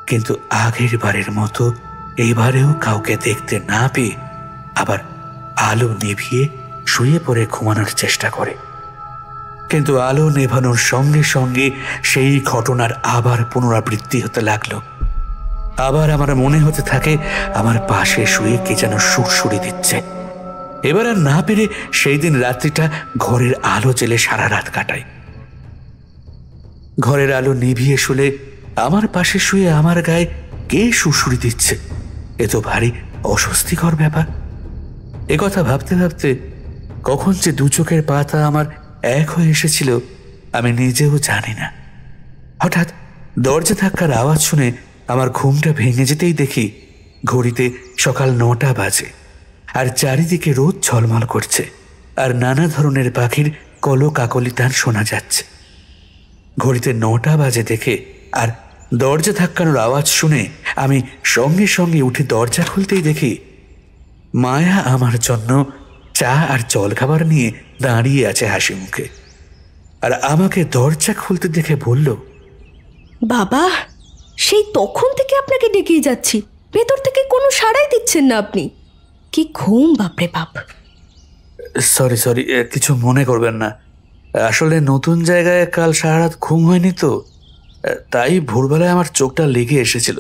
D: কিন্তু আগের বারের মতো এইবারেও কাউকে দেখতে না পেয়ে আবার আলো নিভিয়ে শুয়ে পড়ে ঘুমানোর চেষ্টা করে। কিন্তু আলো নেভানোর সঙ্গে সঙ্গে সেই ঘটনার আবার পুনরাবৃত্তি হতে লাগলো। আবার আমার মনে হতে থাকে আমার পাশে শুয়ে কে যেন সুরসুরি দিচ্ছে। এবার আর না পেরে সেই দিন রাত্রিটা ঘরের আলো জ্বেলে সারা রাত কাটাই। ঘরের আলো নিভিয়ে শুলে আমার পাশে শুয়ে আমার গায়ে কে সুরসুরি দিচ্ছে, এ তো ভারী অস্বস্তিকর ব্যাপার। একথা ভাবতে ভাবতে কখন যে দু চোখের পাতা আমার এক হয়ে এসেছিল আমি নিজেও জানি না। হঠাৎ দরজা ধাক্কার আওয়াজ শুনে আমার ঘুমটা ভেঙে যেতেই দেখি ঘড়িতে সকাল 9টা বাজে, আর চারিদিকে রোদ ঝলমল করছে, আর নানা ধরনের পাখির কলকাকলিতান শোনা যাচ্ছে। ঘড়িতে 9টা বাজে দেখে আর দরজা ধাক্কানোর আওয়াজ শুনে আমি সঙ্গে সঙ্গে উঠে দরজা খুলতেই দেখি মায়া আমার জন্য চা আর জলখাবার নিয়ে দাঁড়িয়ে আছে হাসি মুখে, আর আমাকে দরজা খুলতে দেখে বলল,
H: বাবা, সেই তখন থেকে আপনাকে ডেকেই যাচ্ছি, ভেতর থেকে কোনো সাড়াই দিচ্ছেন না আপনি। কি ঘুম বাপরে বাপ।
D: সরি কিছু মনে করবেন না, আসলে নতুন জায়গায় কাল সারা রাত ঘুম হয়নি তো, তাই ভোরবেলায় আমার চোখটা লেগে এসেছিল,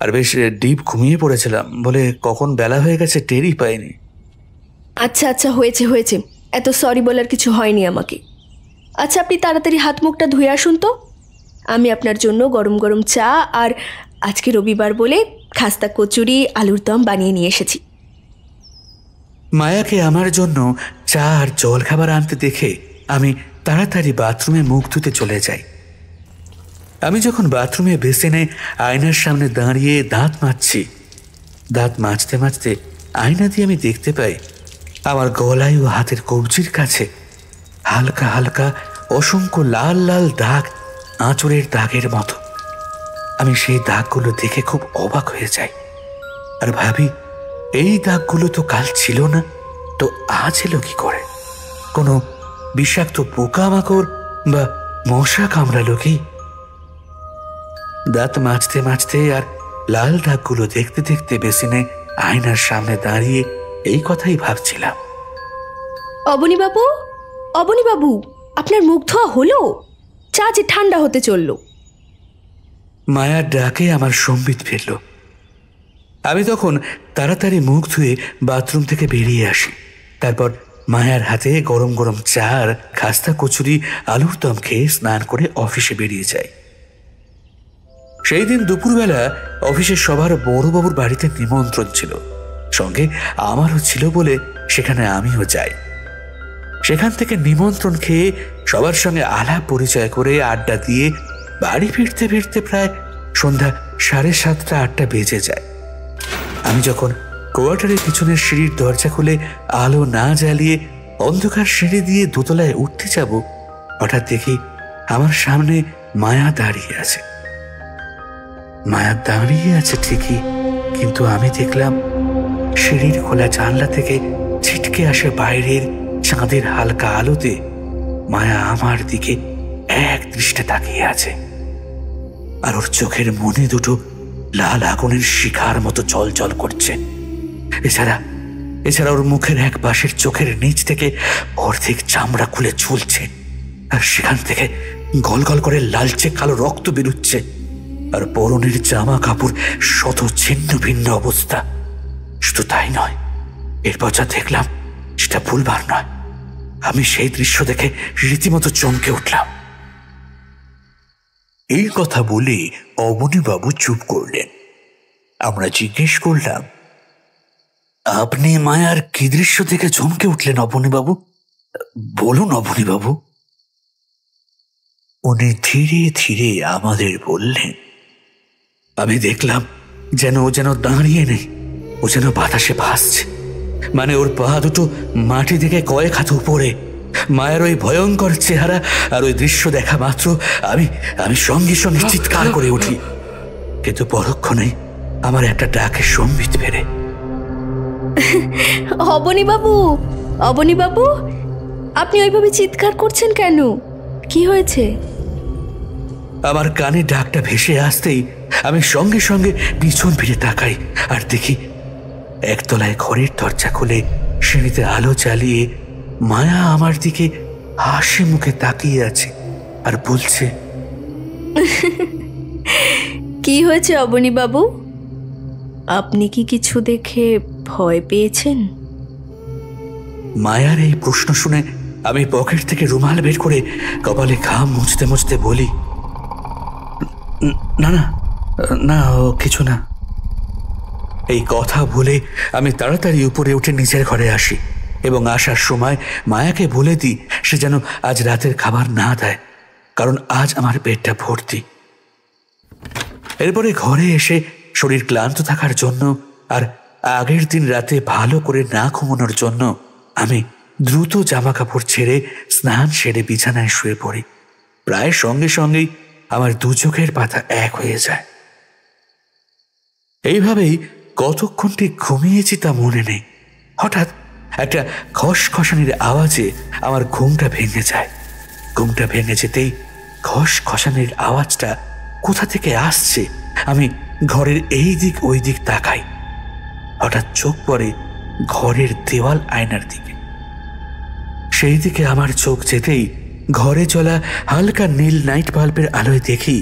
D: আর বেশ ডিপ ঘুমিয়ে পড়েছিলাম বলে কখন বেলা হয়ে গেছে টেরই পাইনি।
H: আচ্ছা হয়েছে, এত সরি বলার কিছু হয়নি আমাকে। আচ্ছা, আপনি তাড়াতাড়ি হাত মুখটা ধুয়ে আসুন তো, আমি আপনার জন্য গরম গরম চা আর আজকে রবিবার বলে খাস্তা কচুরি আলুর দম বানিয়ে নিয়ে এসেছি।
D: মায়াকে আমার জন্য চা আর জল খাবার আনতে দেখে আমি তাড়াতাড়ি বাথরুমে মুখ ধুতে চলে যাই। আমি যখন বাথরুমে বেসিনে আয়নার সামনে দাঁড়িয়ে দাঁত মাজতে মাজতে আয়না দিয়ে আমি দেখতে পাই আমার গলায় ও হাতের কবজির কাছে হালকা হালকা অসংখ্য লাল লাল দাগ, আঁচড়ের দাগের মতো। আমি সেই দাগগুলো দেখে খুব অবাক হয়ে যাই আর ভাবি, এই দাগগুলো তো কাল ছিল না, তো আজ এলো কি করে? কোনো বিষাক্ত পোকামাকড় বা মশা কামড়ালো কি? দাঁত মাজতে মাজতে আর লাল দাগগুলো দেখতে দেখতে বেসিনে আয়নার সামনে দাঁড়িয়ে এই কথাই ভাবছিলাম।
H: অবনী বাবু, আপনার মুখ ধোয়া হলো? চা যে ঠান্ডা হতে চলল।
D: মায়ার ডাকে আমার সম্বিত ফিরল। আমি তখন তাড়াতাড়ি মুখ ধুয়ে বাথরুম থেকে বেরিয়ে আসি। তারপর মায়ার হাতে গরম গরম চা আর খাস্তা কচুরি আলুর দম খেয়ে স্নান করে অফিসে বেরিয়ে যাই। সেই দিন দুপুরবেলা অফিসের সবার বড়বাবুর বাড়িতে নিমন্ত্রণ ছিল, সঙ্গে আমারও ছিল বলে সেখানে আমিও যাই। সেখান থেকে নিমন্ত্রণ খেয়ে সবার সঙ্গে আলাপ পরিচয় করে আড্ডা দিয়ে বাড়ি ফিরতে ফিরতে প্রায় সন্ধ্যা 7:30 8টা বেজে যায়। আমি যখন কোয়ার্টারের পিছনের সিঁড়ির দরজা খুলে আলো না জ্বালিয়ে অন্ধকার সিঁড়ি দিয়ে দোতলায় উঠতে যাব, হঠাৎ দেখি আমার সামনে মায়া দাঁড়িয়ে আছে। মায়া দাঁড়িয়ে আছে ঠিকই, কিন্তু আমি দেখলাম সিঁড়ির খোলা জানলা থেকে ছিটকে আসে বাইরের চাঁদের হালকা আলোতে মায়া আমার দিকে এক দৃষ্টে তাকিয়ে আছে, আর ওর চোখের মনে দুটো লাল আগুনের শিখার মতো জল করছে। এছাড়া ওর মুখের এক পাশের চোখের নিচ থেকে অর্ধেক চামড়া খুলে ঝুলছে, আর সেখান থেকে গল গল করে লালচে কালো রক্ত বেরোচ্ছে, আর পরনের জামা কাপড় শত ছিন্ন ভিন্ন অবস্থা। শুধু তাই নয়, এরপর যা দেখলাম
B: দৃশ্যটা ভুলবার নয়। আমি সেই দৃশ্য দেখে রীতিমতো চমকে উঠলাম। এই কথা বলে অবনীবাবু চুপ করলেন। আমরা জিজ্ঞেস করলাম, আপনি মায়ার কি দৃশ্য দেখে চমকে উঠলেন অবনীবাবু? বলুন অবনীবাবু। উনি ধীরে ধীরে আমাদের বললেন, আমি দেখলাম যেন ও যেন দাঁড়িয়ে নেই, ও যেন বাতাসে ভাসছে। মানে ওর পা দুটো মাটি থেকে কয়েক হাত উপরে। মায়ের ওই ভয়ঙ্কর চেহারা আর ওই দৃশ্য দেখা মাত্র আমি আমি সঙ্গে সঙ্গে চিৎকার করে উঠি, কিন্তু পরক্ষণেই আমার একটা ডাকে সম্বিত ফেরে।
H: অবনীবাবু, অবনীবাবু, আপনি ওইভাবে চিৎকার করছেন কেন? কি হয়েছে?
B: আমার কানে ডাকটা ভেসে আসতেই আমি সঙ্গে সঙ্গে পিছন ফিরে তাকাই আর দেখি একতলায় ঘরের দরজা খুলে সিঁড়িতে আলো জ্বালিয়ে মায়া আমার দিকে হাসি মুখে তাকিয়ে আছে আর বলছে,
H: কি হয়েছে অবনীবাবু? আপনি কি কিছু দেখে ভয় পেয়েছেন?
B: মায়ার এই প্রশ্ন শুনে আমি পকেট থেকে রুমাল বের করে কপালে ঘাম মুছতে মুছতে বলি, না না না, কিছু না। এই কথা বলে আমি তাড়াতাড়ি উপরে উঠে নিজের ঘরে আসি এবং আসার সময় মায়াকে বলে দিই সে যেন আজ রাতের খাবার না দেয়, কারণ আজ আমার পেটটা ভর্তি। এরপরে ঘরে এসে শরীর ক্লান্ত থাকার জন্য আর আগের দিন রাতে ভালো করে না ঘুমানোর জন্য আমি দ্রুত জামা কাপড় ছেড়ে স্নান সেরে বিছানায় শুয়ে পড়ি। প্রায় সঙ্গে সঙ্গেই আমার দু চোখের পাতা এক হয়ে যায়। এইভাবেই কতক্ষণ ঠিক ঘুমিয়েছি তা মনে নেই। হঠাৎ একটা খসখসানির আওয়াজে আমার ঘুমটা ভেঙে যায়। ঘুমটা ভেঙে যেতেই খসখসানির আওয়াজটা কোথা থেকে আসছে আমি ঘরের এই দিক ওই দিক তাকাই। হঠাৎ চোখ পড়ে ঘরের দেওয়াল আয়নার দিকে। সেই দিকে আমার চোখ যেতেই ঘরে চলা হালকা নীল নাইট বাল্বের আলোয় দেখি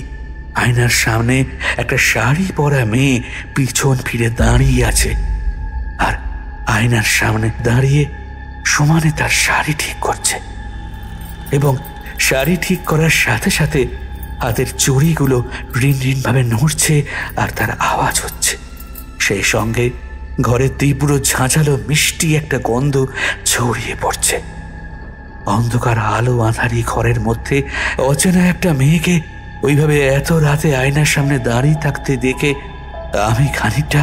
B: আয়নার সামনে একটা শাড়ি পরা মেয়ে পিছন ফিরে দাঁড়িয়ে আছে আর আয়নার সামনে দাঁড়িয়ে সমানে তার শাড়ি ঠিক করছে এবং শাড়ি ঠিক করার সাথে সাথে হাতের চুড়িগুলো রিন রিন ভাবে নড়ছে আর তার আওয়াজ হচ্ছে। সেই সঙ্গে ঘরে তীব্র ঝাঁঝালো মিষ্টি একটা গন্ধ ছড়িয়ে পড়ছে। অন্ধকার আলো আঁধারি ঘরের মধ্যে অচেনা একটা মেয়েকে ওইভাবে এত রাতে আয়নার সামনে দাঁড়িয়ে থাকতে দেখে আমি খানিকটা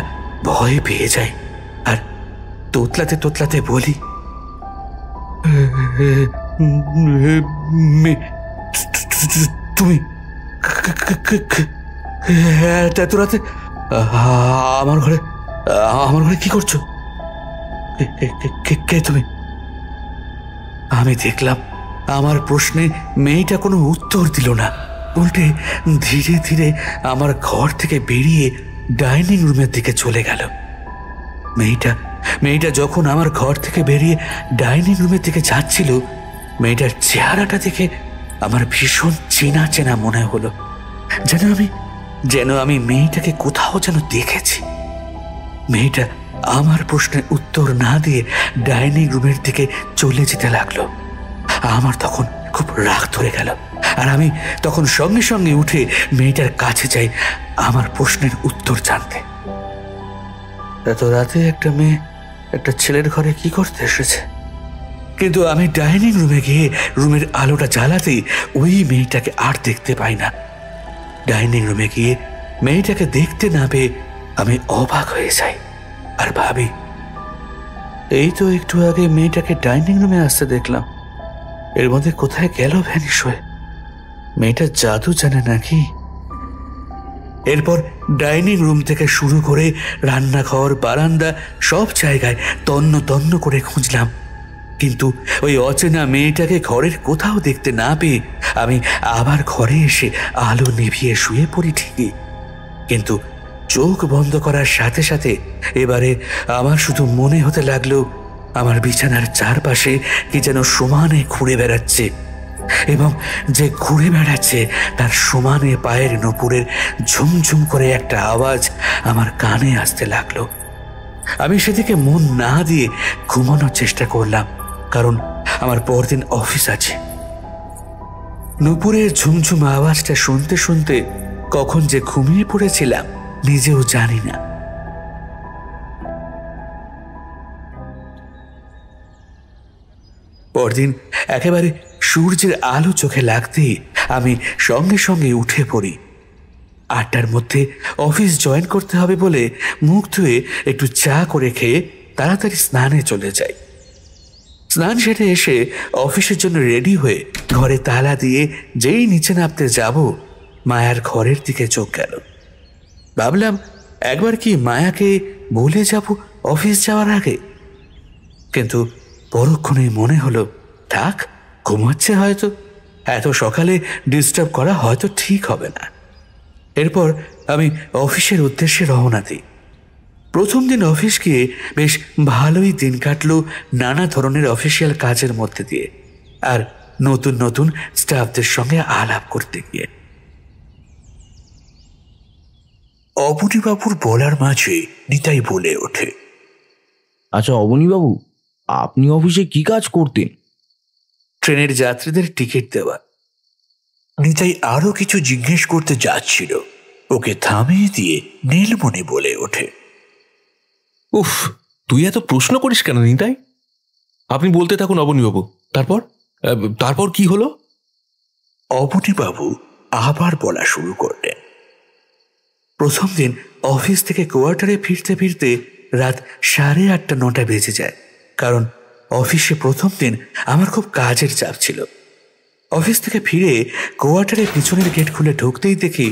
B: ভয় পেয়ে যাই আর তোতলাতে তোতলাতে বলি, তুমি এত রাতে আমার ঘরে কি করছো? কে তুমি? আমি দেখলাম আমার প্রশ্নে মেয়েটা কোনো উত্তর দিল না, উল্টে ধীরে ধীরে আমার ঘর থেকে বেরিয়ে ডাইনিং রুমের দিকে চলে গেল। মেয়েটা যখন আমার ঘর থেকে বেরিয়ে ডাইনিং রুমের দিকে যাচ্ছিল, মেয়েটার চেহারাটা দেখে আমার ভীষণ চেনা চেনা মনে হলো, যেন আমি মেয়েটাকে কোথাও যেন দেখেছি। মেয়েটা আমার প্রশ্নের উত্তর না দিয়ে ডাইনিং রুমের দিকে চলে যেতে লাগলো। আমার তখন খুব রাগ ধরে গেল আর আমি তখন সঙ্গে সঙ্গে উঠে মেয়েটার কাছে যাই আমার প্রশ্নের উত্তর জানতে। এত রাতে একটা মেয়ে একটা ছেলের ঘরে কি করতে এসেছে? কিন্তু আমি ডাইনিং রুমে গিয়ে রুমের আলোটা জ্বালাতেই ওই মেয়েটাকে আর দেখতে পাই না। ডাইনিং রুমে গিয়ে মেয়েটাকে দেখতে না পেয়ে আমি অবাক হয়ে যাই আর ভাবি, এই তো একটু আগে মেয়েটাকে ডাইনিং রুমে আসতে দেখলাম, এর মধ্যে কোথায় গেল ভ্যানিশ হয়ে? মেয়েটা জাদু জানে নাকি? এরপর ডাইনিং রুম থেকে শুরু করে রান্নাঘর, বারান্দা সব জায়গায় তন্ন তন্ন করে খুঁজলাম, কিন্তু ওই অচেনা মেয়েটাকে ঘরের কোথাও দেখতে না পেয়ে আমি আবার ঘরে এসে আলো নিভিয়ে শুয়ে পড়ি ঠিকই, কিন্তু চোখ বন্ধ করার সাথে সাথে এবারে আমার শুধু মনে হতে লাগলো আমার বিছানার চারপাশে কি যেন সমানে ঘুরে বেড়াচ্ছে এবং যে ঘুরে বেড়াচ্ছে তার সমানে পায়ের নূপুরের ঝুমঝুম করে একটা আওয়াজ আমার কানে আসতে লাগলো। আমি সেদিকে মন না দিয়ে ঘুমানোর চেষ্টা করলাম,
D: কারণ আমার পরদিন অফিস আছে। নুপুরের ঝুমঝুম আওয়াজটা শুনতে শুনতে কখন যে ঘুমিয়ে পড়েছিলাম নিজেও জানি না। পরদিন একেবারে সূর্যের আলো চোখে লাগতেই আমি সঙ্গে সঙ্গে উঠে পড়ি। 8টার মধ্যে অফিস জয়েন করতে হবে বলে মুখ ধুয়ে একটু চা করে খেয়ে তাড়াতাড়ি স্নানে চলে যাই। স্নান সেরে এসে অফিসের জন্য রেডি হয়ে ঘরে তালা দিয়ে যেই নিচে নামতে যাব, মায়ার ঘরের দিকে চোখ গেল। ভাবলাম একবার কি মায়াকে বলে যাব অফিস যাওয়ার আগে, কিন্তু পরক্ষণে মনে হলো থাক, ঘুমাচ্ছে হয়তো, এত সকালে ডিস্টার্ব করা হয়তো ঠিক হবে না। এরপর আমি অফিসের উদ্দেশ্যে রওনা দিই। প্রথম দিন অফিস গিয়ে বেশ ভালোই দিন কাটলো নানা ধরনের অফিসিয়াল কাজের মধ্যে দিয়ে, আর নতুন নতুন স্টাফদের সঙ্গে আলাপ করতে গিয়ে।
B: অবনীবাবুর বলার মাঝে নিতাই বলে ওঠে,
I: আচ্ছা অবনীবাবু, আপনি অফিসে কি কাজ করতেন?
D: ট্রেনের যাত্রীদের টিকিট দেওয়া।
B: নিতাই আরো কিছু জিজ্ঞেস করতে যাচ্ছিল, ওকে থামিয়ে দিয়ে নীলমণি বলে ওঠে,
F: উফ, তুই এত প্রশ্ন করিস কেন নিতাই? আপনি বলতে থাকুন অবনীবাবু। তারপর কি হলো?
B: অবনীবাবু আবার বলা শুরু করলেন,
D: প্রথম দিন অফিস থেকে কোয়ার্টারে ফিরতে ফিরতে রাত 8:30-9টা বেজে যায়, কারণ অফিসে প্রথম দিন আমার খুব কাজের চাপ ছিল। অফিস থেকে ফিরে কোয়ার্টারে পিছনের গেট খুলে ঢুকতেই দেখি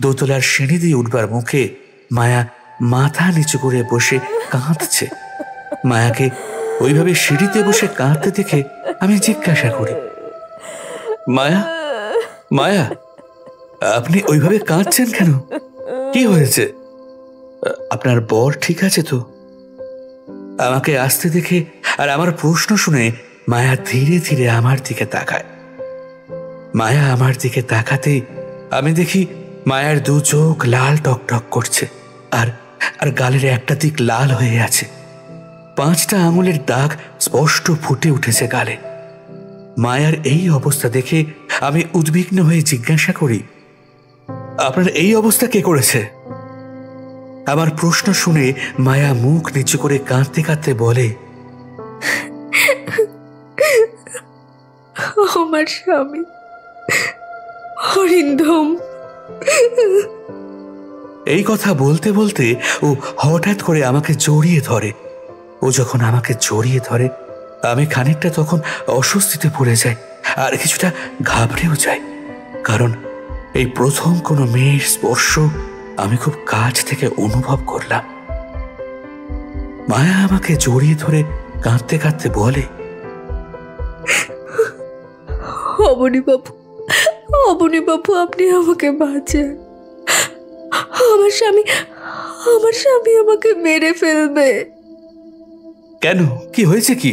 D: দোতলার সিঁড়ি দিয়ে উঠবার মুখে মায়া মাথা নিচু করে বসে কাঁদছে। মায়াকে ওইভাবে সিঁড়িতে বসে কাঁদতে দেখে আমি জিজ্ঞাসা করি, মায়া, মায়া, আপনি ওইভাবে কাঁদছেন কেন? কি হয়েছে? আপনার বর ঠিক আছে তো? আমাকে আসতে দেখে আর আমার প্রশ্ন শুনে মায়া ধীরে ধীরে আমার দিকে তাকায়। মায়া আমার দিকে তাকাতেই আমি দেখি মায়ার দু চোখ লাল টকটক করছে, আর আর গালের একটা দিক লাল হয়ে আছে। 5টা আঙুলের দাগ স্পষ্ট ফুটে উঠেছে গালে। মায়ার এই অবস্থা দেখে আমি উদ্বিগ্ন হয়ে জিজ্ঞাসা করি, আপনার এই অবস্থা কে করেছে? আমার প্রশ্ন শুনে মায়া মুখ নিচু করে কাঁদতে কাঁদতে বলে,
H: আমার স্বামী অরিন্দম।
D: এই কথা বলতে বলতে ও হঠাৎ করে আমাকে জড়িয়ে ধরে। ও যখন আমাকে জড়িয়ে ধরে আমি খানিকটা তখন অস্বস্তিতে পড়ে যাই, আর কিছুটা ঘাবড়েও যাই, কারণ এই প্রথম কোনো মেয়ের স্পর্শ আমি খুব কাছ থেকে অনুভব করলাম। মায়া আমাকে জড়িয়ে ধরে কাঁদতে কাঁদতে বলে,
H: অবনীবাবু, অবনীবাবু, আপনি আমাকে বাঁচান। আমার স্বামী আমাকে মেরে ফেলবে।
D: কেন, কি হয়েছে? কি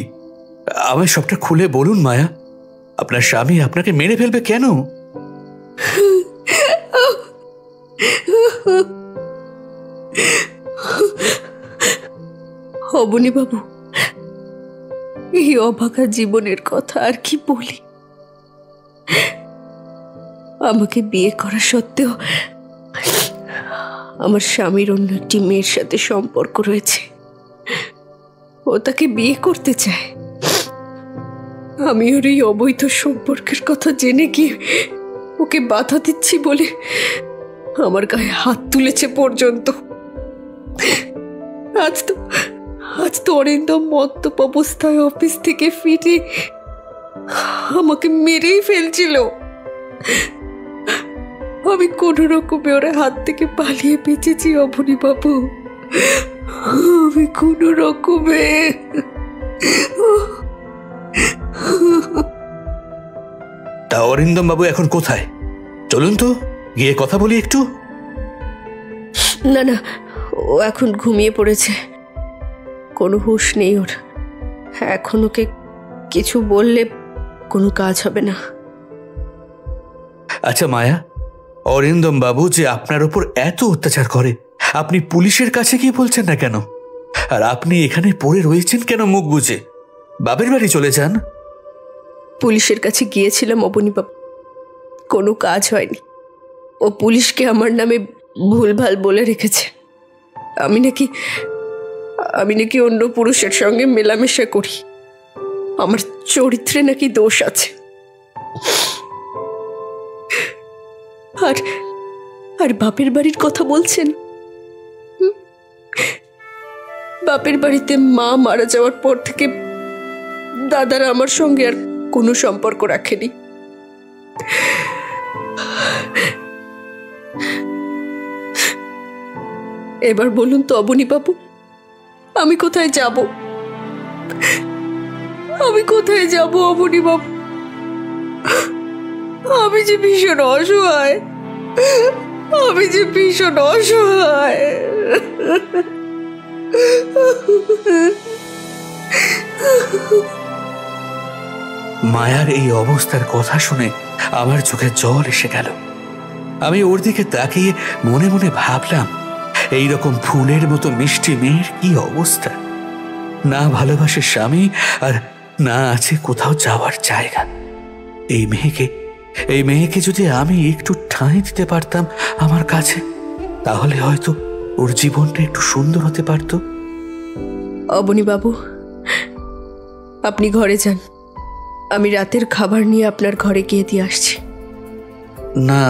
D: আমায় সবটা খুলে বলুন মায়া, আপনার স্বামী আপনাকে মেরে ফেলবে কেন?
H: অবনীবাবু, এই অভাগা জীবনের কথা আর কি বলি। আমাকে বিয়ে করা সত্ত্বেও আমার স্বামীর অন্য একটি মেয়ের সাথে সম্পর্ক রয়েছে। ও তাকে বিয়ে করতে চায়। আমি ওর এই অবৈধ সম্পর্কের কথা জেনে গিয়ে ওকে বাধা দিচ্ছি বলে আমার গায়ে হাত তুলেছে পর্যন্ত। আজ তো অরিন্দম মদ্যপ অবস্থায় অফিস থেকে ফিরে আমাকে মেরেই ফেলছিল। আমি কোন রকমে ওর হাত থেকে পালিয়ে বেঁচেছি অবনীবাবু, আমি কোন রকমে।
D: তা অরিন্দম বাবু এখন কোথায়? চলুন তো গিয়ে কথা বলি একটু।
H: না না, ও এখন ঘুমিয়ে পড়েছে, কোনো হুঁশ নেই ওর। এখন ওকে কিছু বললে কোনো কাজ হবে না।
D: আচ্ছা মায়া, অরিন্দম বাবু যে আপনার উপর এত অত্যাচার করে আপনি পুলিশের কাছে গিয়ে বলছেন না কেন? আর আপনি এখানে পড়ে রয়েছেন কেন মুখ বুজে? বাপের বাড়ি চলে যান।
H: পুলিশের কাছে গিয়েছিলাম অবনীবাবু, কোনো কাজ হয়নি। ও পুলিশকে আমার নামে ভুলভাল বলে রেখেছে। আমি নাকি অন্য পুরুষের সঙ্গে মেলামেশা করি, আমার চরিত্রে নাকি দোষ আছে। আর বাপের বাড়ির কথা বলছেন? বাপের বাড়িতে মা মারা যাওয়ার পর থেকে দাদারা আমার সঙ্গে আর কোনো সম্পর্ক রাখেনি। এবার বলুন তো অবনীবাবু, আমি কোথায় যাব? অবনীবাবু, আমি যে ভীষণ অসহায়।
D: মায়ার এই অবস্থার কথা শুনে আমার চোখে জল এসে গেল। আমি ওর দিকে তাকিয়ে মনে মনে ভাবলাম, এইরকম ফুলের মতো মিষ্টি মেয়ের কি অবস্থা! না ভালোবাসে স্বামী, আর না আছে কোথাও যাওয়ার জায়গা। এই মেয়েকে যদি আমি একটু ঠাঁই দিতে পারতাম আমার কাছে, তাহলে হয়তো ওর জীবনটা একটু সুন্দর হতে পারত।
H: অবনীবাবু, আপনি ঘরে যান, আমি রাতের খাবার নিয়ে আপনার ঘরে গিয়ে দিয়ে আসছি।
D: না,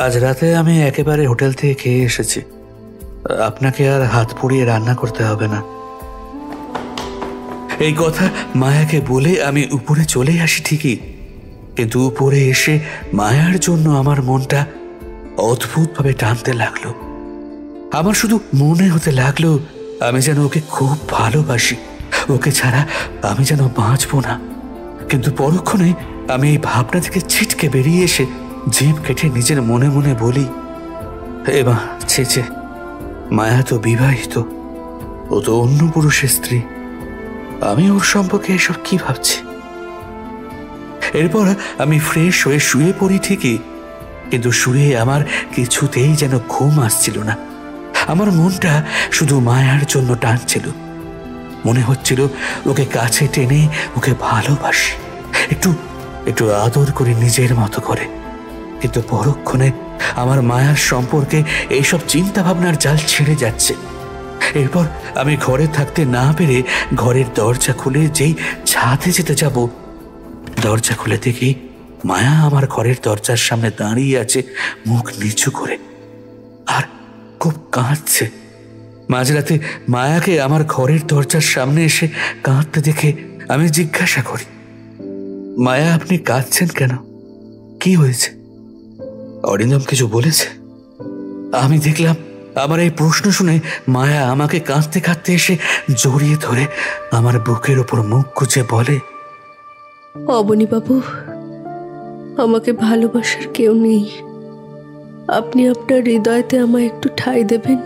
D: আজ রাতে আমি একেবারে হোটেল থেকে খেয়ে এসেছি, আপনাকে আর হাত পুড়িয়ে রান্না করতে হবে না। এই কথা মায়াকে বলে আমি উপরে চলে আসি ঠিকই, কিন্তু উপরে এসে মায়ার জন্য আমার মনটা অদ্ভুতভাবে টানতে লাগলো। আমার শুধু মনে হতে লাগলো আমি যেন ওকে খুব ভালোবাসি, ওকে ছাড়া আমি যেন বাঁচবো না। কিন্তু পরক্ষণে আমি এই ভাবনা থেকে ছিটকে বেরিয়ে এসে জিভ কেটে নিজের মনে মনে বলি, এবার ছেচে মায়া তো বিবাহিত, ও তো অন্য পুরুষের স্ত্রী, আমি ওর সম্পর্কে এসব কি ভাবছি। এরপর আমি ফ্রেশ হয়ে শুয়ে পড়ি ঠিকই, কিন্তু শুয়ে আমার কিছুতেই যেন ঘুম আসছিল না। আমার মনটা শুধু মায়ার জন্য টানছিল। মনে হচ্ছিল ওকে কাছে টেনে ওকে ভালোবাসি, একটু আদর করে নিজের মতো করে। কিন্তু পরক্ষণে আমার মায়ার সম্পর্কে এইসব চিন্তা ভাবনার জাল ছিঁড়ে যাচ্ছে। এরপর আমি ঘরে থাকতে না পেরে ঘরের দরজা খুলে যেই ছাদে যেতে যাব, দরজা খুলে দেখি মায়া আমার ঘরের দরজার সামনে দাঁড়িয়ে আছে, মুখ নিচু করে, আর খুব কাঁদছে। মাঝরাতে মায়াকে আমার ঘরের দরজার সামনে এসে কাঁদতে দেখে আমি জিজ্ঞাসা করি, মায়া, আপনি কাঁদছেন কেন? কি হয়েছে? অরিন্দম কিছু বলেছে? আমি দেখলাম আমার এই প্রশ্ন শুনে মায়া আমাকে কাঁদতে কাঁদতে এসে জড়িয়ে ধরে আমার বুকের ওপর মুখ গুজে বলে,
H: অবনীবাবু, আমাকে ভালোবাসার কেউ নেই, আপনি আপনার হৃদয়তে আমায় একটু ঠাঁই দেবেন,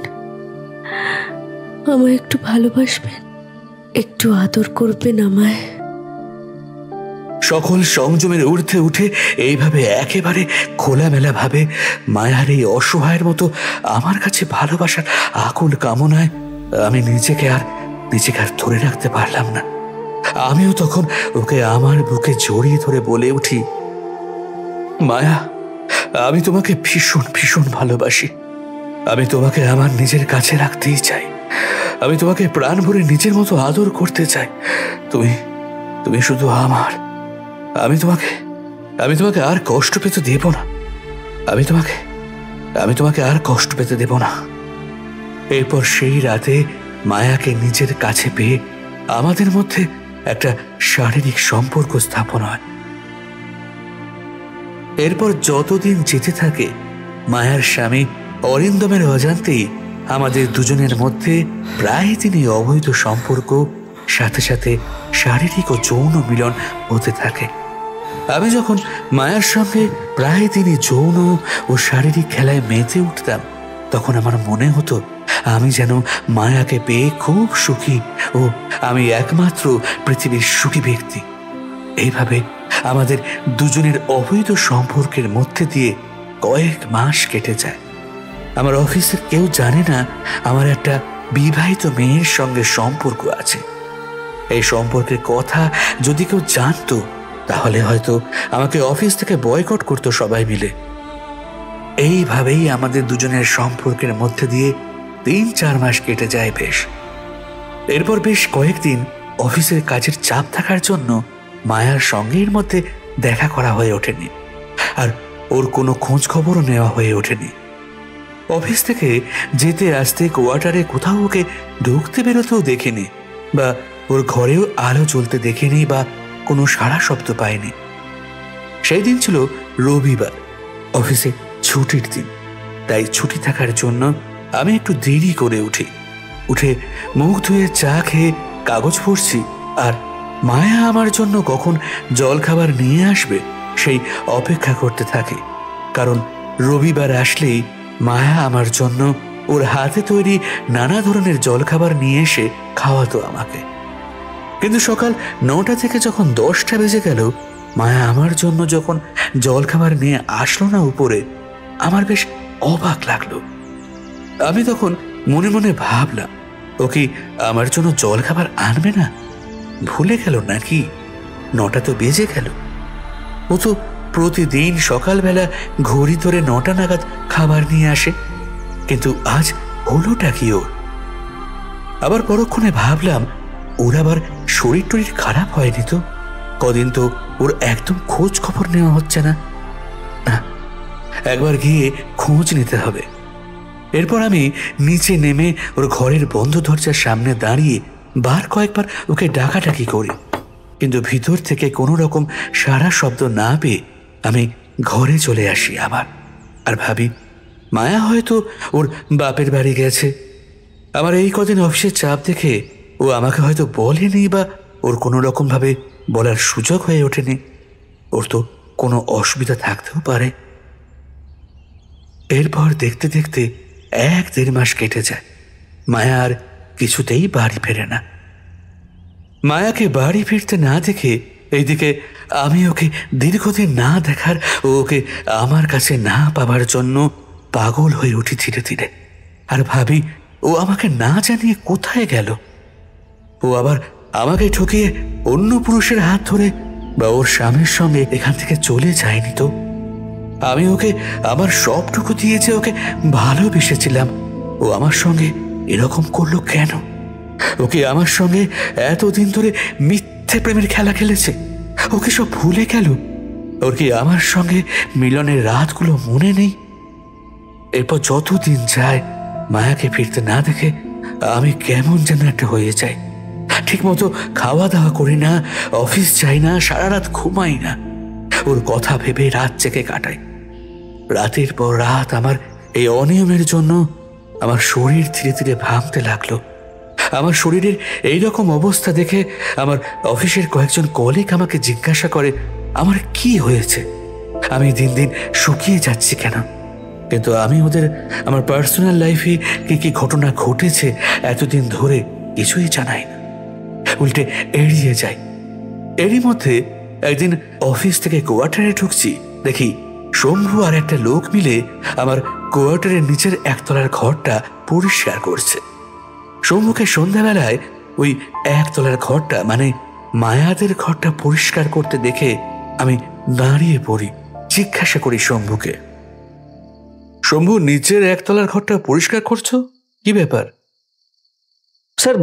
H: আমায় একটু ভালোবাসবেন, একটু আদর করবেন আমায়।
D: সকল সংযমের ঊর্ধ্বে উঠে এইভাবে একেবারে খোলামেলা ভাবে মায়ার এই অসহায়ের মতো আমার কাছে ভালোবাসার আকুল কামনায় আমি নিজেকে আর ধরে রাখতে পারলাম না। আমিও তখন ওকে আমার বুকে জড়িয়ে ধরে বলে উঠি, মায়া, আমি তোমাকে ভীষণ ভীষণ ভালোবাসি, আমি তোমাকে আমার নিজের কাছে রাখতেই চাই, আমি তোমাকে প্রাণ ভরে নিজের মতো আদর করতে চাই, তুমি শুধু আমার। আমি তোমাকে আর কষ্ট পেতে দেব না, আমি তোমাকে আর কষ্ট পেতে দেব না। এরপর সেই রাতে মায়াকে নিজের কাছে পেয়ে আমাদের মধ্যে একটা শারীরিক সম্পর্ক স্থাপন হয়। এরপর যতদিন যেতে থাকে, মায়ার স্বামী অরিন্দমের অজান্তেই আমাদের দুজনের মধ্যে প্রায় তিনি অবৈধ সম্পর্ক, সাথে সাথে শারীরিক ও যৌন মিলন হতে থাকে। আমি যখন মায়ার সঙ্গে প্রায় তিনি যৌন ও শারীরিক খেলায় মেতে উঠতাম, তখন আমার মনে হতো আমি যেন মায়াকে পেয়ে খুব সুখী ও আমি একমাত্র পৃথিবীর সুখী ব্যক্তি। এইভাবে আমাদের দুজনের অবৈধ সম্পর্কের মধ্যে দিয়ে কয়েক মাস কেটে যায়। আমার অফিসের কেউ জানে না আমার একটা বিবাহিত মেয়ের সঙ্গে সম্পর্ক আছে। এই সম্পর্কের কথা যদি কেউ জানতো তাহলে হয়তো আমাকে অফিস থেকে বয়কট করতো সবাই মিলে। এইভাবেই আমাদের দুজনের সম্পর্কের মধ্যে দিয়ে 3-4 মাস কেটে যায় বেশ। এরপর বেশ কয়েকদিন অফিসের কাজের চাপ থাকার জন্য মায়ার সঙ্গে এর মধ্যে দেখা করা হয়ে ওঠেনি, আর ওর কোনো খোঁজ খবরও নেওয়া হয়ে ওঠেনি। অফিস থেকে যেতে আসতে কোয়ার্টারে কোথাও ওকে ঢুকতে বেরোতেও দেখিনি, বা ওর ঘরেও আলো জ্বলতে দেখিনি, বা কোনো সাড়া শব্দ পায়নি। সেই দিন ছিল রবিবার, অফিসে ছুটির দিন। তাই ছুটি থাকার জন্য আমি একটু দেরি করে উঠে মুখ ধুয়ে চা খেয়ে কাগজ পড়ছি, আর মায়া আমার জন্য কখন জলখাবার নিয়ে আসবে সেই অপেক্ষা করতে থাকে। কারণ রবিবার আসলেই মায়া আমার জন্য ওর হাতে তৈরি নানা ধরনের জলখাবার নিয়ে এসে খাওয়াতো আমাকে। কিন্তু সকাল 9টা থেকে যখন 10টা বেজে গেল, মায়া আমার জন্য যখন জলখাবার নিয়ে আসলো না উপরে, আমার বেশ অবাক লাগলো। আমি তখন মনে মনে ভাবলাম, ও কি আমার জন্য জলখাবার আনবে না? ভুলে গেল নাকি? 9টা তো বেজে গেল। ও তো প্রতিদিন সকালবেলা ঘড়ি ধরে 9টা নাগাদ খাবার নিয়ে আসে, কিন্তু আজ হলোটা কি ওর? আবার পরক্ষণে ভাবলাম, ওর আবার শরীর টরীর খারাপ হয়নি তো? কদিন তো ওর একদম খোঁজ খবর নেওয়া হচ্ছে না। একবার গিয়ে খোঁজ নিতে হবে। এরপর আমি নিচে নেমে ওর ঘরের বন্ধ দরজার সামনে দাঁড়িয়ে বার কয়েকবার ওকে ডাকাডাকি করি, কিন্তু ভিতর থেকে কোনো রকম সারা শব্দ না পেয়ে আমি ঘরে চলে আসি আবার। আর ভাবি, মায়া হয়তো ওর বাপের বাড়ি গেছে। আমার এই কদিন অফিসের চাপ দেখে ও আমাকে হয়তো বলেনি, বা ওর কোনো রকমভাবে বলার সুযোগ হয়ে ওঠেনি। ওর তো কোনো অসুবিধা থাকতেও পারে। এরপর দেখতে দেখতে 1-1.5 মাস কেটে যায়। মায়া আর কিছুতেই বাড়ি ফেরে না। মায়াকে বাড়ি ফিরতে না দেখে এইদিকে আমি ওকে দীর্ঘদিন না দেখার ও ওকে আমার কাছে না পাবার জন্য পাগল হয়ে উঠি ধীরে ধীরে। আর ভাবি, ও আমাকে না জানিয়ে কোথায় গেল? ও আবার আমাকে ঠকিয়ে অন্য পুরুষের হাত ধরে বা ওর স্বামীর সঙ্গে এখান থেকে চলে যায়নি তো? আমি ওকে আমার সবটুকু দিয়েছে, ওকে ভালোবেসেছিলাম। ও আমার সঙ্গে এরকম করলো কেন? ওকে আমার সঙ্গে এতদিন ধরে মিথ্যে প্রেমের খেলা খেলেছে, ওকে সব ভুলে গেল? ওর কি আমার সঙ্গে মিলনের রাতগুলো মনে নেই? এরপর যতদিন যায় মায়াকে ফিরতে না দেখে আমি কেমন যেন একটা হয়ে যাই। ঠিক মতো খাওয়া দাওয়া করি না, অফিস যাই না, সারা রাত ঘুমাই না। ওর কথা ভেবে রাত জেগে কাটাই। রাতের পর রাত আমার এই অনিয়মের জন্য আমার শরীর ধীরে ধীরে ভাঙতে লাগলো। আমার শরীরের এইরকম অবস্থা দেখে আমার অফিসের কয়েকজন কলিগ আমাকে জিজ্ঞাসা করে আমার কি হয়েছে, আমি দিন দিন শুকিয়ে যাচ্ছি কেন। কিন্তু আমি ওদের আমার পার্সোনাল লাইফে কি কি ঘটনা ঘটেছে এতদিন ধরে কিছুই জানাই না, উল্টে এড়িয়ে যাই। এরই মধ্যে একদিন অফিস থেকে কোয়ার্টারে ঢুকছি, দেখি শম্ভু আর একটা লোক মিলে আমার কোয়ার্টারের নিচের একতলার ঘরটা পরিষ্কার করছে। শম্ভুকে সন্ধ্যাবেলায় ওই একতলার ঘরটা মানে মায়াদের ঘরটা পরিষ্কার করতে দেখে আমি দাঁড়িয়ে পড়ি। জিজ্ঞাসা করি শম্ভুকে, শম্ভু, নিচের একতলার ঘরটা পরিষ্কার করছো, কি ব্যাপার?
E: স্যার,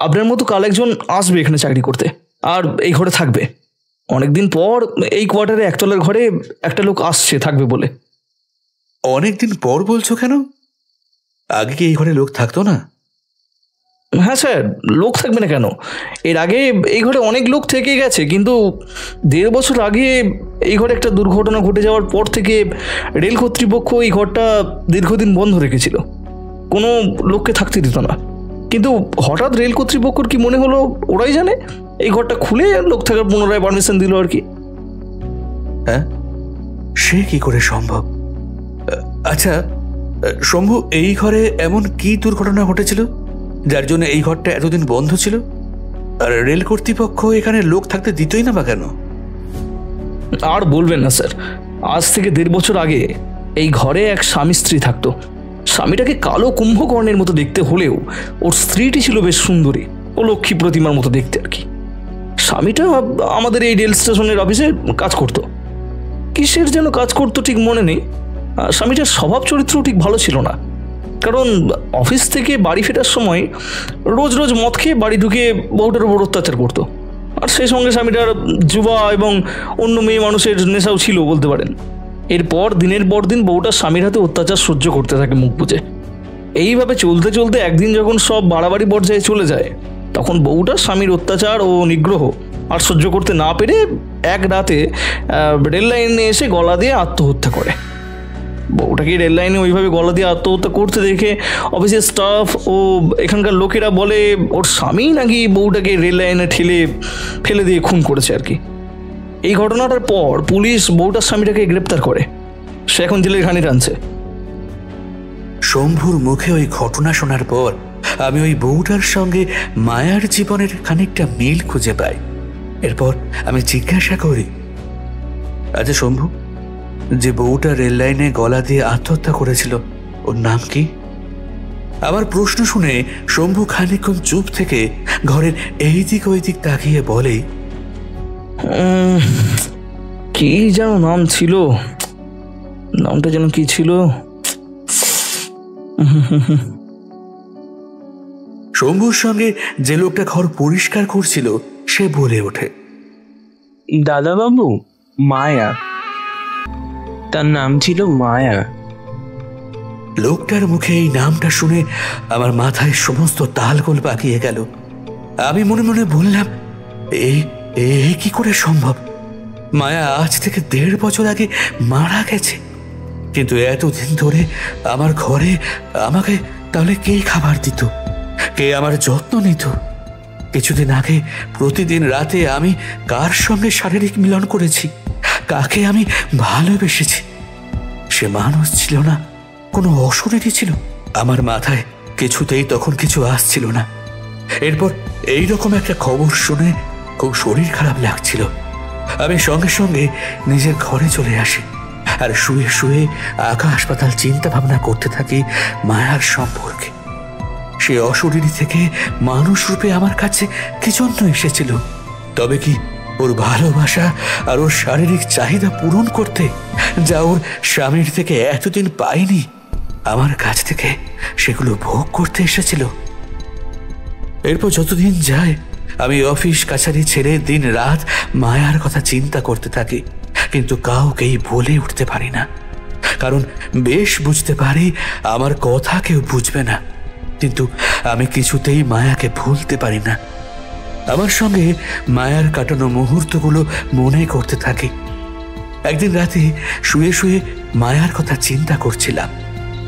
E: আপনার মতো কাল একজন আসবে এখানে চাকরি করতে, আর এই ঘরে থাকবে। অনেকদিন পর এই কোয়ার্টারে একতলার ঘরে একটা লোক আসছে থাকবে বলে।
D: অনেকদিন পর বলছো কেন? আগে কি এই ঘরে লোক থাকতো না?
E: হ্যাঁ স্যার, লোক থাকবে না কেন? এর আগে এই ঘরে অনেক লোক থেকে গেছে, কিন্তু 1.5 বছর আগে এই ঘরে একটা দুর্ঘটনা ঘটে যাওয়ার পর থেকে রেল কর্তৃপক্ষ এই ঘরটা দীর্ঘদিন বন্ধ রেখেছিল, কোনো লোককে থাকতে দিত না। কিন্তু হঠাৎ রেল কর্তৃপক্ষর কি মনে হলো ওরাই জানে, এই ঘরটা খুলে লোক থাকার পুনরায় পারমিশন দিল আর কি।
D: হ্যাঁ, সে কি করে সম্ভব? আচ্ছা শম্ভু, এই ঘরে এমন কি দুর্ঘটনা ঘটেছিল যার জন্য এই ঘরটা এতদিন বন্ধ ছিল? আর রেল কর্তৃপক্ষ এখানে লোক থাকতে দিতই না বা কেন?
E: আর বলবেন না স্যার, আজ থেকে 1.5 বছর আগে এই ঘরে এক স্বামী স্ত্রী থাকতো। স্বামীটাকে কালো কুম্ভকর্ণের মতো দেখতে হলেও ওর স্ত্রীটি ছিল বেশ সুন্দরী ও লক্ষ্মী প্রতিমার মতো দেখতে আর কি। স্বামীটা আমাদের এই রেল স্টেশনের অফিসে কাজ করতো। কিসের যেন কাজ করতো ঠিক মনে নেই। স্বামীটার স্বভাব চরিত্রও ঠিক ভালো ছিল না, কারণ অফিস থেকে বাড়ি ফেরার সময় রোজ রোজ মদ খেয়ে বাড়ি ঢুকে বউটার উপর অত্যাচার করতো। আর সেই সঙ্গে স্বামীটার যুবা এবং অন্য মেয়ে মানুষের নেশাও ছিল বলতে পারেন। এরপর দিনের পর দিন বউটার স্বামীর হাতে অত্যাচার সহ্য করতে থাকে মুখ বুজে। এইভাবে চলতে চলতে একদিন যখন সব বাড়াবাড়ি পর্যায়ে চলে যায়, তখন বউটা স্বামীর অত্যাচার ও নিগ্রহ আর সহ্য করতে না পেরে এক রাতে রেল লাইনে এসে গলা দিয়ে আত্মহত্যা করে। বউটাকে রেল লাইনে ওইভাবে গলা দিয়ে আত্মহত্যা করতে দেখে অফিসের স্টাফ ও এখানকার লোকেরা বলে ওর স্বামী নাকি বউটাকে রেল লাইনে ফেলে দিয়ে খুন করেছে আর কি। এই ঘটনাটার পর পুলিশ বউটার স্বামীটাকে গ্রেপ্তার করে, সে এখন জেলের ঘানি টানছে।
D: শম্ভুর মুখে ওই ঘটনা শোনার পর আমি ওই বউটার সঙ্গে মায়ার জীবনের খানিকটা মিল খুঁজে পাই। এরপর আমি জিজ্ঞাসা করি, আচ্ছা শম্ভু, যে বউটা রেল লাইনে গলা দিয়ে আত্মহত্যা করেছিল ওর নাম কি? আমার প্রশ্ন শুনে শম্ভু খানিকক্ষণ চুপ থেকে ঘরের এই দিক ওই দিক তাকিয়ে বলে,
E: কি যেন নাম ছিল, নামটা যেন কি ছিল।
D: শম্ভুর সঙ্গে যে লোকটা ঘর পরিষ্কার করছিল সে বলে ওঠে,
J: দাদাবাবু, মায়া, তার নাম ছিল মায়া।
D: লোকটার মুখে এই নামটা শুনে আমার মাথায় সমস্ত তালগোল পাকিয়ে গেল। আমি মনে মনে বললাম, এই কি করে সম্ভব? মায়া আজ থেকে 1.5 বছর আগে মারা গেছে, কিন্তু এতদিন ধরে আমার ঘরে আমাকে তাহলে কে খাবার দিত, কে আমার যত্ন নিত? কিছুদিন আগে প্রতিদিন রাতে আমি কার সঙ্গে শারীরিক মিলন করেছি, কাকে আমি ভালোবেসেছি? সে মানুষ ছিল না, কোনো অশরীরই ছিল। আমার মাথায় কিছুতেই তখন কিছু আসছিল না। এরপর এইরকম একটা খবর শুনে খুব শরীর খারাপ লাগছিল। আমি সঙ্গে সঙ্গে নিজের ঘরে চলে আসি আর শুয়ে শুয়ে আকাশ পাতাল চিন্তা ভাবনা করতে থাকি মায়ার সম্পর্কে। সে অশরীরী থেকে মানুষ রূপে আমার কাছে কি জন্য এসেছিল? তবে কি ওর ভালোবাসা আর ওর শারীরিক চাহিদা পূরণ করতে, যা ওর স্বামীর থেকে এতদিন পাইনি, আমার কাছ থেকে সেগুলো ভোগ করতে এসেছিল? এরপর যতদিন যায় আমি অফিস কাছারি ছেড়ে দিন রাত মায়ার কথা চিন্তা করতে থাকি, কিন্তু কাউকেই বলে উঠতে পারি না, কারণ বেশ বুঝতে পারি আমার কথা কেউ বুঝবে না। কিন্তু আমি কিছুতেই মায়াকে ভুলতে পারি না। আমার সঙ্গে মায়ার কাটানো মুহূর্তগুলো মনে করতে থাকি। একদিন রাতে শুয়ে শুয়ে মায়ার কথা চিন্তা করছিলাম।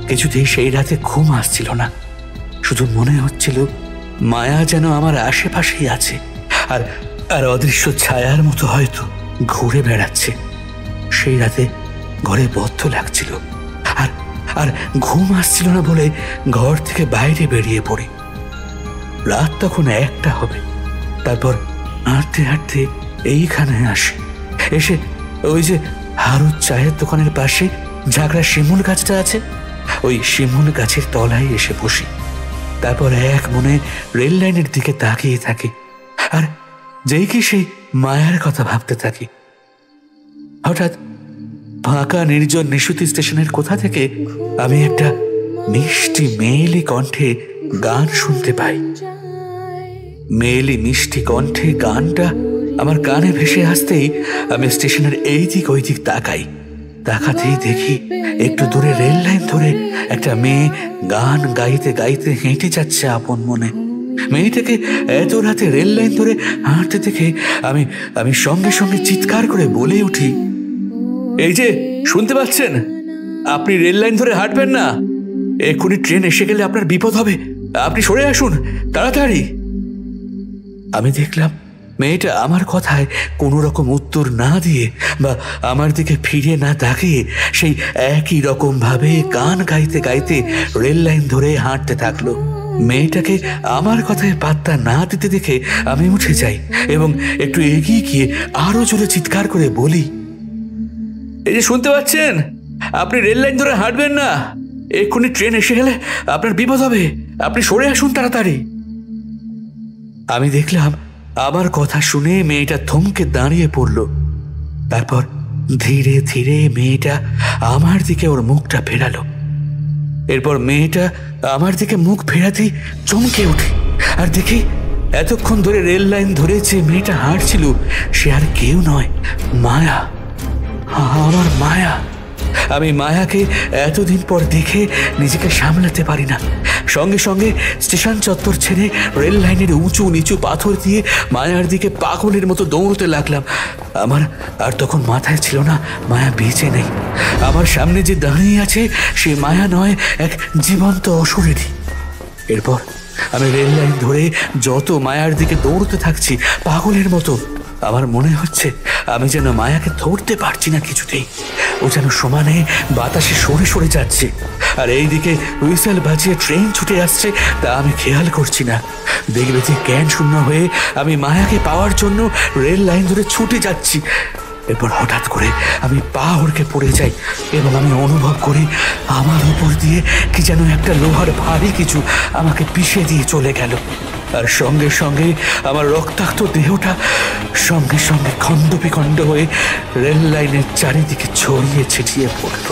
D: কিছুতেই সেই রাতে ঘুম আসছিল না, শুধু মনে হচ্ছিল মায়া যেন আমার আশেপাশেই আছে আর আর অদৃশ্য ছায়ার মতো হয়তো ঘুরে বেড়াচ্ছে। সেই রাতে ঘরে বদ্ধ লাগছিল আর আর ঘুম আসছিল না বলে ঘর থেকে বাইরে বেরিয়ে পড়ি। রাত তখন 1টা হবে। তারপর হাঁটতে হাঁটতে এইখানে আসি। এসে ওই যে হারুর চায়ের দোকানের পাশে ঝাগড়া শিমুল গাছটা আছে, ওই শিমুল গাছের তলায় এসে বসি। তারপর এক মনে রেল লাইনের দিকে তাকিয়ে থাকি আর যেই কি সেই মায়ার কথা ভাবতে থাকি। হঠাৎ ফাঁকা নির্জন নিশুতি স্টেশনের কোথা থেকে আমি একটা মিষ্টি মেয়েলি কণ্ঠে গান শুনতে পাই। মেয়েলি মিষ্টি কণ্ঠে গানটা আমার কানে ভেসে আসতেই আমি স্টেশনের এই দিক ওই দিক তাকাই। তাকাতেই দেখি একটু দূরে রেল লাইন ধরে একটা মেয়ে গান গাইতে গাইতে হেঁটে যাচ্ছে আপন মনে। মেয়েটাকে এত রাতে রেল লাইন ধরে হাঁটতে দেখে আমি সঙ্গে সঙ্গে চিৎকার করে বলে উঠি, এই যে শুনতে পাচ্ছেন, আপনি রেল লাইন ধরে হাঁটবেন না, এক্ষুনি ট্রেন এসে গেলে আপনার বিপদ হবে, আপনি সরে আসুন তাড়াতাড়ি। আমি দেখলাম মেয়েটা আমার কথায় কোনো রকম উত্তর না দিয়ে বা আমার দিকে ফিরে না তাকিয়ে সেই একই রকম ভাবে গান গাইতে গাইতে রেল লাইন ধরে হাঁটতে থাকলো। মেয়েটাকে আমার কথায় পাত্তা না দিতে দেখে আমি উঠে যাই এবং একটু এগিয়ে গিয়ে আরো জোরে চিৎকার করে বলি, এই যে শুনতে পাচ্ছেন, আপনি রেল লাইন ধরে হাঁটবেন না, এক্ষুনি ট্রেন এসে গেলে আপনার বিপদ হবে, আপনি সরে আসুন তাড়াতাড়ি। আমি দেখলাম আমার কথা শুনে মেয়েটা থমকে দাঁড়িয়ে পড়ল। তারপর ধীরে ধীরে মেয়েটা আমার দিকে ওর মুখটা ফেরালো। এরপর মেয়েটা আমার দিকে মুখ ফেরাতেই চমকে উঠি আর দেখি এতক্ষণ ধরে রেল লাইন ধরে যে মেয়েটা হাঁটছিল সে আর কেউ নয়, মায়া, আমার মায়া। আমি মায়াকে এতদিন পর দেখে নিজেকে সামলাতে পারি না। সঙ্গে সঙ্গে স্টেশন চত্বর ছেড়ে রেল লাইনের উঁচু নিচু পাথর দিয়ে মায়ার দিকে পাগলের মতো দৌড়তে লাগলাম। আমার আর তখন মাথায় ছিল না মায়া বেঁচে নেই। আমার সামনে যে দাঁড়িয়ে আছে সে মায়া নয়, এক জীবন্ত অসুরেরই। এরপর আমি রেল লাইন ধরে যত মায়ার দিকে দৌড়তে থাকছি পাগলের মতো। আমার মনে হচ্ছে আমি যেন মায়াকে ধরতে পারছি না কিছুতেই। ও যেন সমানে বাতাসে সরে সরে যাচ্ছে, আর এইদিকে হুইসেল বাজিয়ে ট্রেন ছুটে আসছে তা আমি খেয়াল করছি না। দেখবে যে জ্ঞান শূন্য হয়ে আমি মায়াকে পাওয়ার জন্য রেল লাইন ধরে ছুটে যাচ্ছি। এরপর হঠাৎ করে আমি পা হড়কে পড়ে যাই এবং আমি অনুভব করি আমার উপর দিয়ে কি যেন একটা লোহার ভারী কিছু আমাকে পিষে দিয়ে চলে গেল। আর সঙ্গে সঙ্গে আমার রক্তাক্ত দেহটা সঙ্গে সঙ্গে খণ্ড বিখণ্ড হয়ে রেল লাইনের চারিদিকে ছড়িয়ে ছিটিয়ে পড়ল।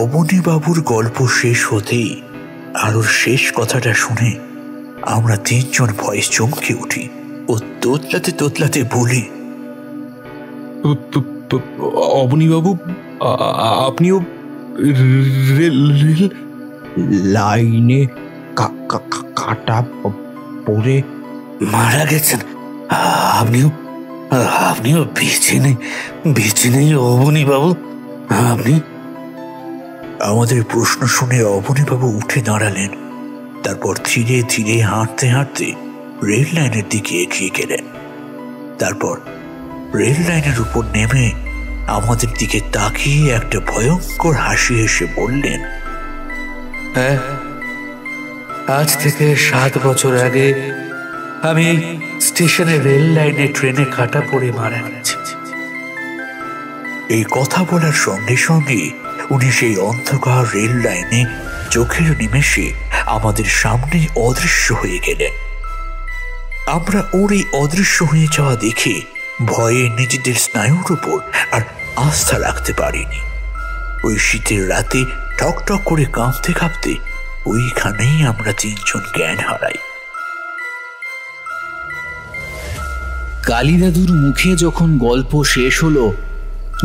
B: অবনীবাবুর গল্প শেষ হতেই আর ওর শেষ কথাটা শুনে আমরা তিনজন ভয়ে চমকে উঠি ও তোতলাতে তোতলাতে বলি,
F: অবনীবাবু, আপনিও রেল
I: লাইনে কাটা পড়ে
B: মারা গেছেন? আপনিও বেঁচে নেই অবনীবাবু? আপনি? আমাদের প্রশ্ন শুনে অবনীবাবু উঠে দাঁড়ালেন। তারপর ধীরে ধীরে হাঁটতে হাঁটতে রেল লাইনের দিকে এগিয়ে গেলেন। তারপর রেল লাইনের উপর নেমে আমাদের দিকে তাকিয়ে একটা ভয়ঙ্কর হাসি হেসে বললেন,
D: হ্যাঁ, আজ থেকে 7 বছর আগে আমি স্টেশনে রেল লাইনে ট্রেনে কাটা পড়ে মারা গেছি।
B: এই কথা বলার সঙ্গে সঙ্গে উনি সেই অন্ধকার রেল লাইনে চোখের নিমেষে আমাদের সামনে অদৃশ্য হয়ে গেলেন। আমরা ওর এই অদৃশ্য হয়ে যাওয়া দেখে ভয়ে নিজেদের স্নায়ুর উপর আর আস্থা রাখতে পারিনি। ওই শীতের রাতে ঠক ঠক করে কাঁপতে কাঁপতে ওইখানেই আমরা তিনজন জ্ঞান হারাই।
A: কালীদাদুর মুখে যখন গল্প শেষ হলো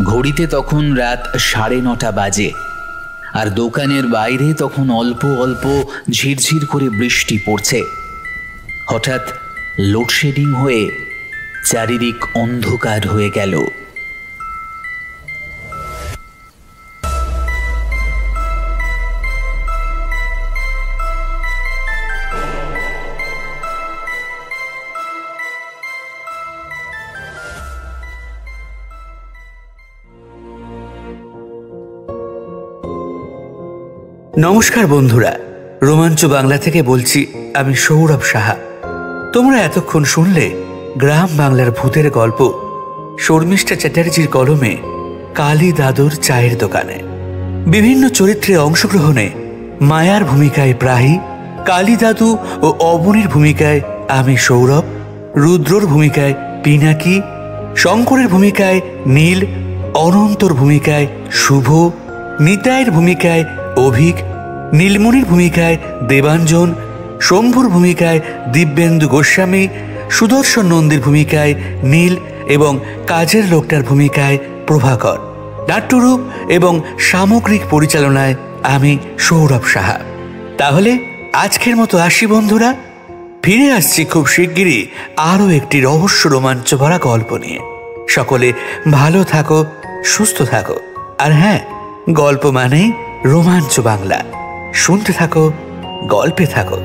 A: ঘড়িতে তখন রাত 9:30 বাজে, আর দোকানের বাইরে তখন অল্প অল্প ঝিরঝির করে বৃষ্টি পড়ছে। হঠাৎ লোডশেডিং হয়ে চারিদিক অন্ধকার হয়ে গেল।
D: নমস্কার বন্ধুরা, রোমাঞ্চ বাংলা থেকে বলছি আমি সৌরভ সাহা। তোমরা এতক্ষণ শুনলে গ্রাম বাংলার ভূতের গল্প শর্মিষ্ঠা চ্যাটার্জির কলমে কালী দাদুর চায়ের দোকানে। বিভিন্ন চরিত্রে অংশগ্রহণে মায়ার ভূমিকায় প্রাহি, কালী দাদু ও অবনীর ভূমিকায় আমি সৌরভ, রুদ্রর ভূমিকায় পিনাকি, শঙ্করের ভূমিকায় নীল, অনন্তর ভূমিকায় শুভ, নিতাইয়ের ভূমিকায় অভিক, নীলমণির ভূমিকায় দেবাঞ্জন, শম্ভুর ভূমিকায় দিব্যেন্দু গোস্বামী, সুদর্শন নন্দীর ভূমিকায় নীল এবং কাজের লোকটার ভূমিকায় প্রভাকর। নাট্যরূপ এবং সামগ্রিক পরিচালনায় আমি সৌরভ সাহা। তাহলে আজকের মতো আসি বন্ধুরা, ফিরে আসছি খুব শিগগিরই আরও একটি রহস্য রোমাঞ্চ ভরা গল্প নিয়ে। সকলে ভালো থাকো, সুস্থ থাকো, আর হ্যাঁ, গল্প মানেই রোমাঞ্চ বাংলা। শুনতে থাকো, গল্পে থাকো।